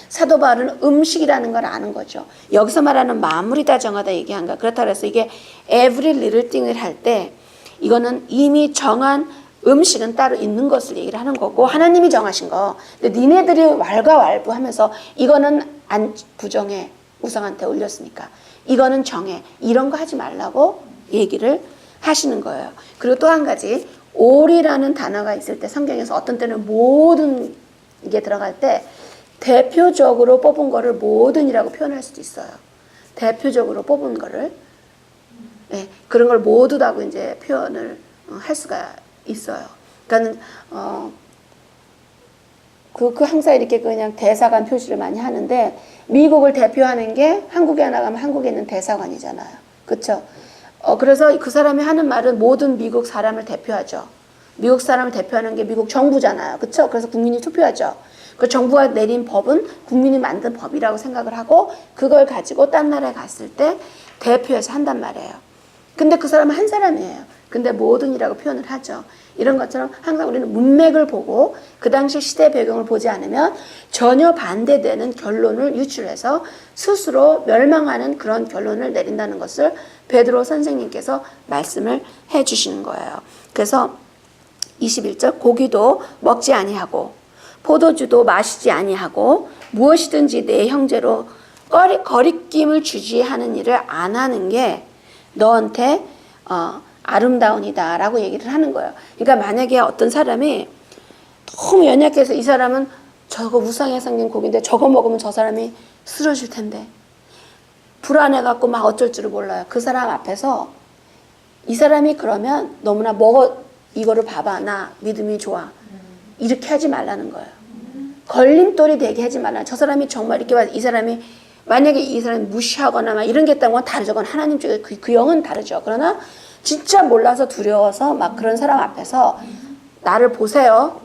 사도 바울은 음식이라는 걸 아는 거죠. 여기서 말하는 만물이 다 정하다 얘기한 거야. 그렇다고 해서 이게 every little thing을 할 때 이거는 이미 정한 음식은 따로 있는 것을 얘기를 하는 거고 하나님이 정하신 거. 근데 니네들이 왈가왈부하면서 이거는 안 부정해. 우상한테 올렸으니까. 이거는 정해. 이런 거 하지 말라고 얘기를 하시는 거예요. 그리고 또 한 가지 올이라는 단어가 있을 때 성경에서 어떤 때는 모든 게 들어갈 때 대표적으로 뽑은 거를 모든이라고 표현할 수도 있어요. 대표적으로 뽑은 거를 네, 그런 걸 모두라고 이제 표현을 할 수가 있어요. 그러니까는 그 항상 이렇게 그냥 대사관 표시를 많이 하는데 미국을 대표하는 게 한국에 나가면 한국에 있는 대사관이잖아요. 그렇죠? 그래서 그 사람이 하는 말은 모든 미국 사람을 대표하죠. 미국 사람을 대표하는 게 미국 정부잖아요. 그렇죠? 그래서 국민이 투표하죠. 그 정부가 내린 법은 국민이 만든 법이라고 생각을 하고 그걸 가지고 딴 나라에 갔을 때 대표해서 한단 말이에요. 근데 그 사람은 한 사람이에요. 근데 모든이라고 표현을 하죠. 이런 것처럼 항상 우리는 문맥을 보고 그 당시 시대 배경을 보지 않으면 전혀 반대되는 결론을 유출해서 스스로 멸망하는 그런 결론을 내린다는 것을 베드로 선생님께서 말씀을 해 주시는 거예요. 그래서 21절 고기도 먹지 아니하고 포도주도 마시지 아니하고 무엇이든지 내 형제로 거리낌을 주지 하는 일을 안 하는 게 너한테 아름다운이다 라고 얘기를 하는 거예요. 그러니까 만약에 어떤 사람이 너무 연약해서 이 사람은 저거 우상에 생긴 고기인데 저거 먹으면 저 사람이 쓰러질 텐데 불안해갖고 막 어쩔 줄을 몰라요. 그 사람 앞에서 이 사람이 그러면 너무나 이거를 봐봐 나 믿음이 좋아 이렇게 하지 말라는 거예요. 걸림돌이 되게 하지 말라. 저 사람이 정말 이렇게 이 사람이 만약에 이 사람이 무시하거나 막 이런 게 있다는 건 다르죠. 그건 하나님 쪽에 그 영은 다르죠. 그러나 진짜 몰라서 두려워서 막 그런 사람 앞에서 나를 보세요.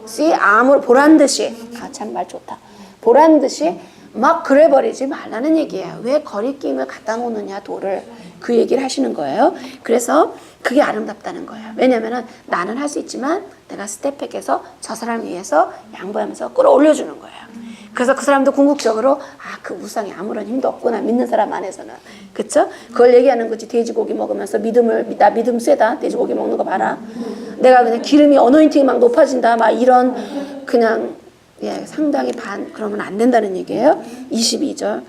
보란 듯이 참 말 좋다. 보란 듯이 막 그래버리지 말라는 얘기예요. 왜 거리낌을 갖다 놓느냐 돌을 그 얘기를 하시는 거예요. 그래서 그게 아름답다는 거예요. 왜냐면은 나는 할 수 있지만 내가 스텝백에서 저 사람을 위해서 양보하면서 끌어올려주는 거예요. 그래서 그 사람도 궁극적으로 그 우상이 아무런 힘도 없구나 믿는 사람 안에서는 그쵸? 그걸 얘기하는 거지. 돼지고기 먹으면서 나 믿음 세다 돼지고기 먹는 거 봐라 내가 그냥 기름이 어노인팅이 막 높아진다 막 이런 그냥 상당히 그러면 안 된다는 얘기예요. 22절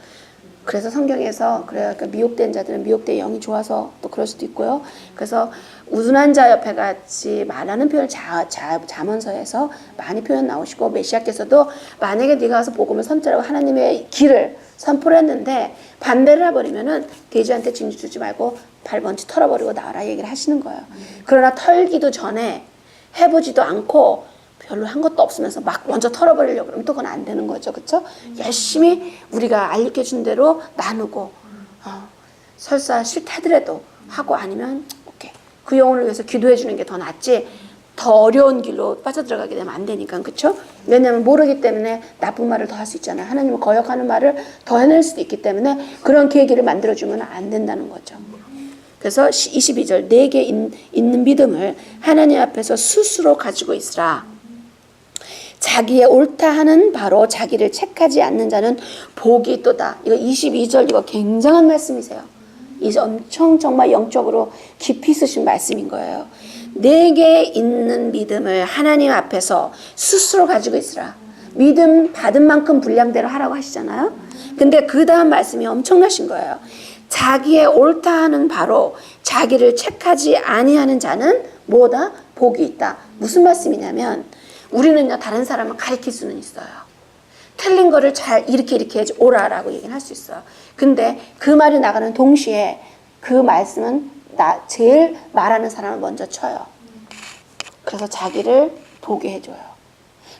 그래서 성경에서 그러니까 미혹된 자들은 미혹된 영이 좋아서 또 그럴 수도 있고요. 그래서 우둔한 자 옆에 같이 말하는 표현 잠언서에서 많이 표현 나오시고 메시아께서도 만약에 네가 가서 복음을 선포하고 하나님의 길을 선포를 했는데 반대를 해버리면은 돼지한테 진주 주지 말고 발번지 털어버리고 나와라 얘기를 하시는 거예요. 그러나 털기도 전에 해보지도 않고 별로 한 것도 없으면서 막 먼저 털어버리려고 그러면 또 그건 안 되는 거죠. 그렇죠? 열심히 우리가 알려준 대로 나누고 설사 싫다더라도 하고 아니면 오케이. 그 영혼을 위해서 기도해 주는 게 더 낫지 더 어려운 길로 빠져들어가게 되면 안 되니까. 그렇죠? 왜냐하면 모르기 때문에 나쁜 말을 더 할 수 있잖아요. 하나님을 거역하는 말을 더 해낼 수도 있기 때문에 그런 계기를 만들어주면 안 된다는 거죠. 그래서 22절 내게 있는 믿음을 하나님 앞에서 스스로 가지고 있으라. 자기의 옳다 하는 바로 자기를 책하지 않는 자는 복이 있도다. 이거 22절 이거 굉장한 말씀이세요. 이제 엄청 정말 영적으로 깊이 쓰신 말씀인 거예요. 내게 있는 믿음을 하나님 앞에서 스스로 가지고 있으라. 믿음 받은 만큼 분량대로 하라고 하시잖아요. 근데 그 다음 말씀이 엄청나신 거예요. 자기의 옳다 하는 바로 자기를 책하지 아니하는 자는 뭐다? 복이 있다. 무슨 말씀이냐면 우리는요 다른 사람을 가리킬 수는 있어요. 틀린 거를 잘 이렇게 해야지 오라라고 얘기는 할 수 있어요. 근데 그 말이 나가는 동시에 그 말씀은 제일 말하는 사람을 먼저 쳐요. 그래서 자기를 보게 해줘요.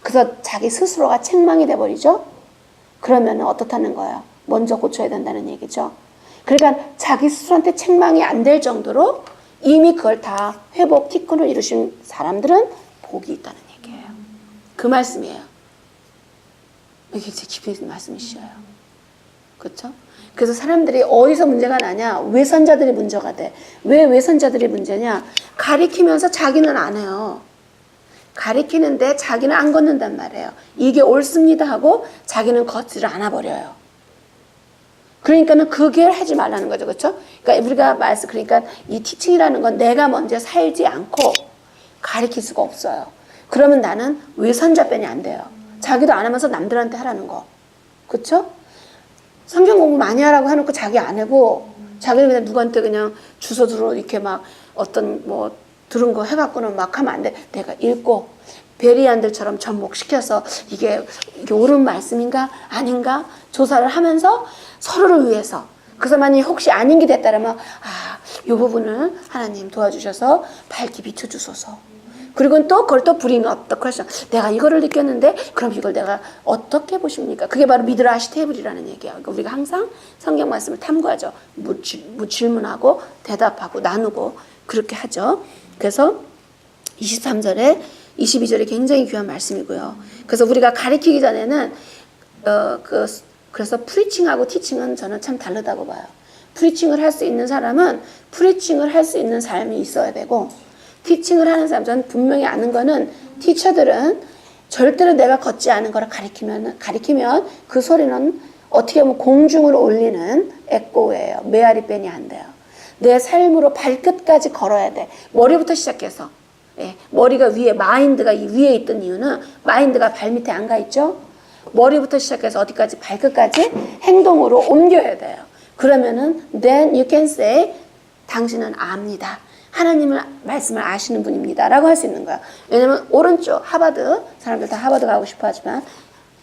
그래서 자기 스스로가 책망이 돼버리죠. 그러면 어떻다는 거예요? 먼저 고쳐야 된다는 얘기죠. 그러니까 자기 스스로한테 책망이 안 될 정도로 이미 그걸 다 회복 티콘을 이루신 사람들은 복이 있다는 얘기예요. 그 말씀이에요. 이게 제 깊이 있는 말씀이시여요. 그렇죠? 그래서 사람들이 어디서 문제가 나냐? 외선자들이 문제가 돼. 왜 외선자들이 문제냐? 가리키면서 자기는 안 해요. 가리키는데 자기는 안 걷는단 말이에요. 이게 옳습니다 하고 자기는 걷지를 않아 버려요. 그러니까는 그게 하지 말라는 거죠. 그렇죠? 그러니까 우리가 그러니까 이 티칭이라는 건 내가 먼저 살지 않고 가리킬 수가 없어요. 그러면 나는 외선자변이 안 돼요. 자기도 안 하면서 남들한테 하라는 거. 그렇죠? 성경 공부 많이 하라고 해놓고 자기 안 하고 자기는 그냥 누구한테 그냥 주소들어 이렇게 막 어떤 뭐 들은 거 해갖고는 막 하면 안 돼. 내가 읽고 베리안들처럼 접목시켜서 이게 옳은 말씀인가 아닌가 조사를 하면서 서로를 위해서. 그래서 만약에 혹시 아닌 게 됐다라면 이 부분을 하나님 도와주셔서 밝게 비춰주소서. 그리고 또 그걸 또 불이는 어떻게 하시나 내가 이거를 느꼈는데 그럼 이걸 내가 어떻게 보십니까? 그게 바로 미드라시 테이블이라는 얘기예요. 그러니까 우리가 항상 성경 말씀을 탐구하죠. 질문하고 대답하고 나누고 그렇게 하죠. 그래서 23절에 22절에 굉장히 귀한 말씀이고요. 그래서 우리가 가르치기 전에는 그래서 프리칭하고 티칭은 저는 참 다르다고 봐요. 프리칭을 할 수 있는 사람은 프리칭을 할 수 있는 삶이 있어야 되고 티칭을 하는 사람, 저는 분명히 아는 거는 티처들은 절대로 내가 걷지 않은 거를 가리키면 그 소리는 어떻게 보면 공중으로 울리는 에코예요. 메아리밴이 안 돼요. 내 삶으로 발끝까지 걸어야 돼. 머리부터 시작해서. 예, 머리가 마인드가 위에 있던 이유는 마인드가 발밑에 안 가 있죠? 머리부터 시작해서 어디까지 발끝까지 행동으로 옮겨야 돼요. 그러면은 then you can say 당신은 압니다. 하나님의 말씀을 아시는 분입니다. 라고 할 수 있는 거야. 왜냐면 오른쪽 하버드 사람들 다 하버드 가고 싶어 하지만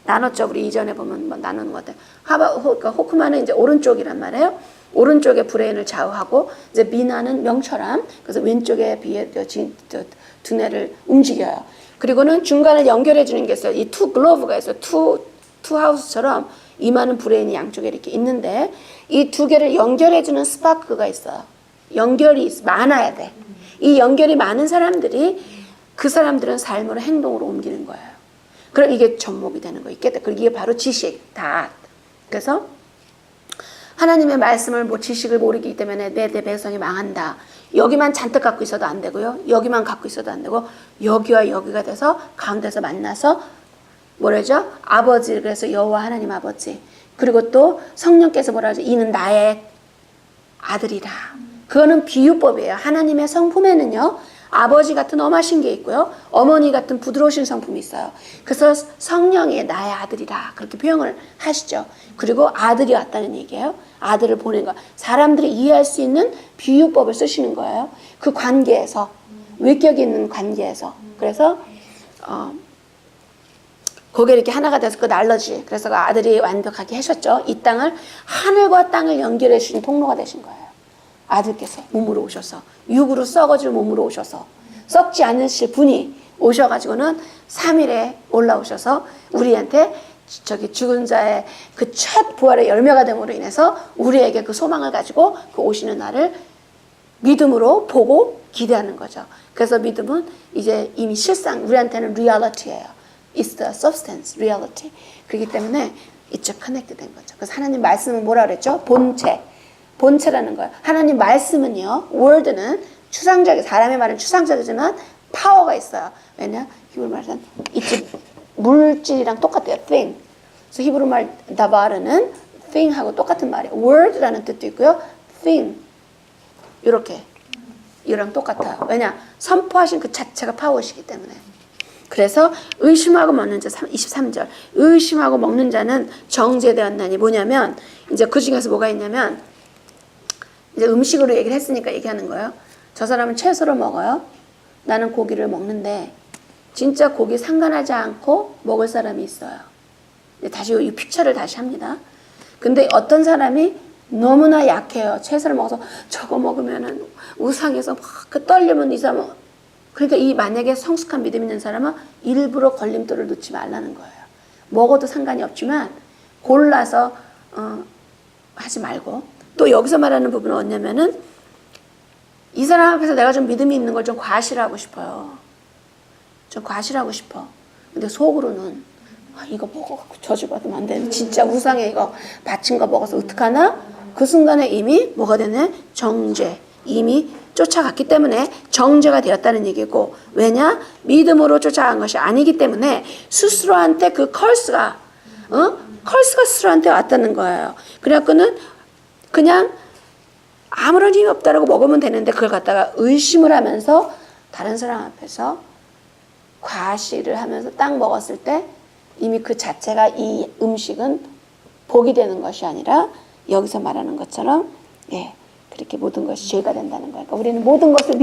나눴죠. 우리 이전에 보면 뭐 나누는 것 같아요. 그러니까 호크만은 이제 오른쪽이란 말이에요. 오른쪽에 브레인을 좌우하고 이제 미나는 명철함. 그래서 왼쪽에 두뇌를 움직여요. 그리고는 중간을 연결해 주는 게 있어요. 이 투 글로브가 있어요. 투 하우스처럼 이마는 브레인이 양쪽에 이렇게 있는데 이 두 개를 연결해 주는 스파크가 있어요. 연결이 많아야 돼. 이 연결이 많은 사람들이 그 사람들은 삶으로 행동으로 옮기는 거예요. 그럼 이게 접목이 되는 거 있겠다. 그리고 이게 바로 지식, 다. 그래서 하나님의 말씀을 지식을 모르기 때문에 내 백성이 망한다. 여기만 잔뜩 갖고 있어도 안 되고요. 여기만 갖고 있어도 안 되고 여기와 여기가 돼서 가운데서 만나서 뭐라죠? 아버지, 그래서 여호와 하나님 아버지. 그리고 또 성령께서 뭐라 하죠? 이는 나의 아들이라. 그거는 비유법이에요. 하나님의 성품에는요. 아버지 같은 엄하신 게 있고요. 어머니 같은 부드러우신 성품이 있어요. 그래서 성령이 나의 아들이라 그렇게 표현을 하시죠. 그리고 아들이 왔다는 얘기예요. 아들을 보낸 거. 사람들이 이해할 수 있는 비유법을 쓰시는 거예요. 그 관계에서. 외격이 있는 관계에서. 그래서 그게 이렇게 하나가 돼서 그 날러지. 그래서 그 아들이 완벽하게 하셨죠. 이 땅을 하늘과 땅을 연결해 주신 통로가 되신 거예요. 아들께서 몸으로 오셔서 육으로 썩어질 몸으로 오셔서 썩지 않으실 분이 오셔가지고는 3일에 올라오셔서 우리한테 저기 죽은 자의 그 첫 부활의 열매가 됨으로 인해서 우리에게 그 소망을 가지고 그 오시는 날을 믿음으로 보고 기대하는 거죠. 그래서 믿음은 이제 이미 실상, 우리한테는 reality예요. It's the substance, reality. 그렇기 때문에 it's connected 된 거죠. 그래서 하나님 말씀은 뭐라 그랬죠? 본체. 본체라는 거예요. 하나님 말씀은요, word는 추상적, 사람의 말은 추상적이지만 파워가 있어요. 왜냐? 히브리 말은 it's 물질이랑 똑같아요. thing. 그래서 히브리 말 다바르는 thing하고 똑같은 말이에요. word라는 뜻도 있고요. thing. 이렇게. 이랑 똑같아요. 왜냐? 선포하신 그 자체가 파워시기 때문에. 그래서 의심하고 먹는 자 23절. 의심하고 먹는 자는 정죄되었나니 뭐냐면 이제 그 중에서 뭐가 있냐면 이제 음식으로 얘기를 했으니까 얘기하는 거예요. 저 사람은 채소를 먹어요. 나는 고기를 먹는데 진짜 고기 상관하지 않고 먹을 사람이 있어요. 다시 이 픽처를 다시 합니다. 근데 어떤 사람이 너무나 약해요. 채소를 먹어서 저거 먹으면은 우상해서 막 그 떨리면 이 사람은, 그러니까 이 만약에 성숙한 믿음 있는 사람은 일부러 걸림돌을 놓지 말라는 거예요. 먹어도 상관이 없지만 골라서 하지 말고. 또 여기서 말하는 부분은 뭐냐면은 이 사람 앞에서 내가 좀 믿음이 있는 걸 좀 과시하고 싶어요. 좀 과시하고 싶어. 근데 속으로는 이거 먹어갖고 저주받으면 안 되는, 진짜 우상에 이거 바친 거 먹어서 어떡하나? 그 순간에 이미 뭐가 되네? 정죄. 이미 쫓아갔기 때문에 정죄가 되었다는 얘기고, 왜냐? 믿음으로 쫓아간 것이 아니기 때문에 스스로한테 그 컬스가 스스로한테 왔다는 거예요. 그래갖고는 그냥 아무런 힘이 없다라고 먹으면 되는데 그걸 갖다가 의심을 하면서 다른 사람 앞에서 과시를 하면서 딱 먹었을 때 이미 그 자체가 이 음식은 복이 되는 것이 아니라 여기서 말하는 것처럼 그렇게 모든 것이 죄가 된다는 거예요. 그러니까 우리는 모든 것을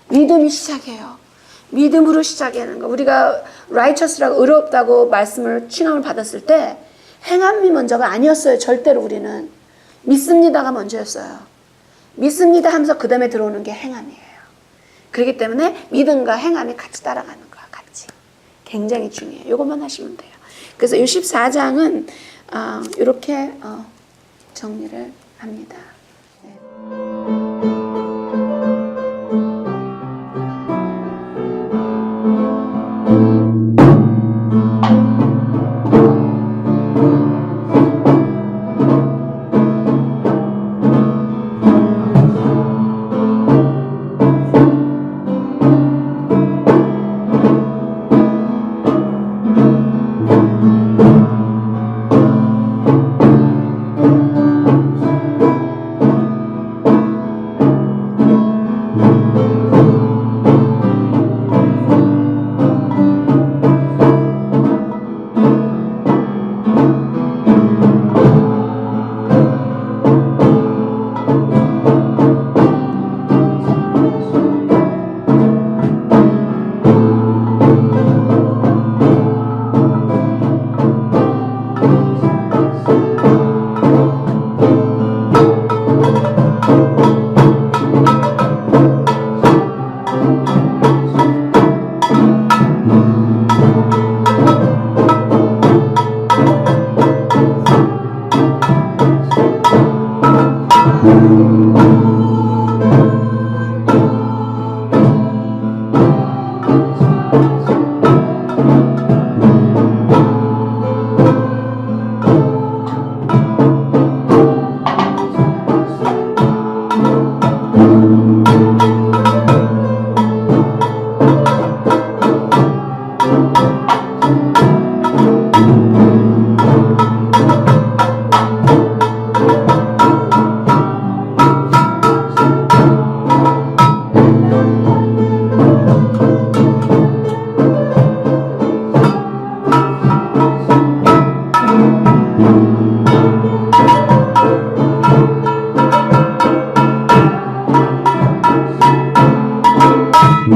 믿음이 시작해요. 믿음으로 시작하는 거. 우리가 righteous라고 의롭다고 말씀을 칭함을 받았을 때 행함이 먼저가 아니었어요. 절대로 우리는 믿습니다가 먼저였어요. 믿습니다 하면서 그 다음에 들어오는 게 행함이에요. 그렇기 때문에 믿음과 행함이 같이 따라가는 거야. 같이. 굉장히 중요해요. 이것만 하시면 돼요. 그래서 이 14장은 이렇게 정리를 합니다. Thank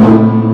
you.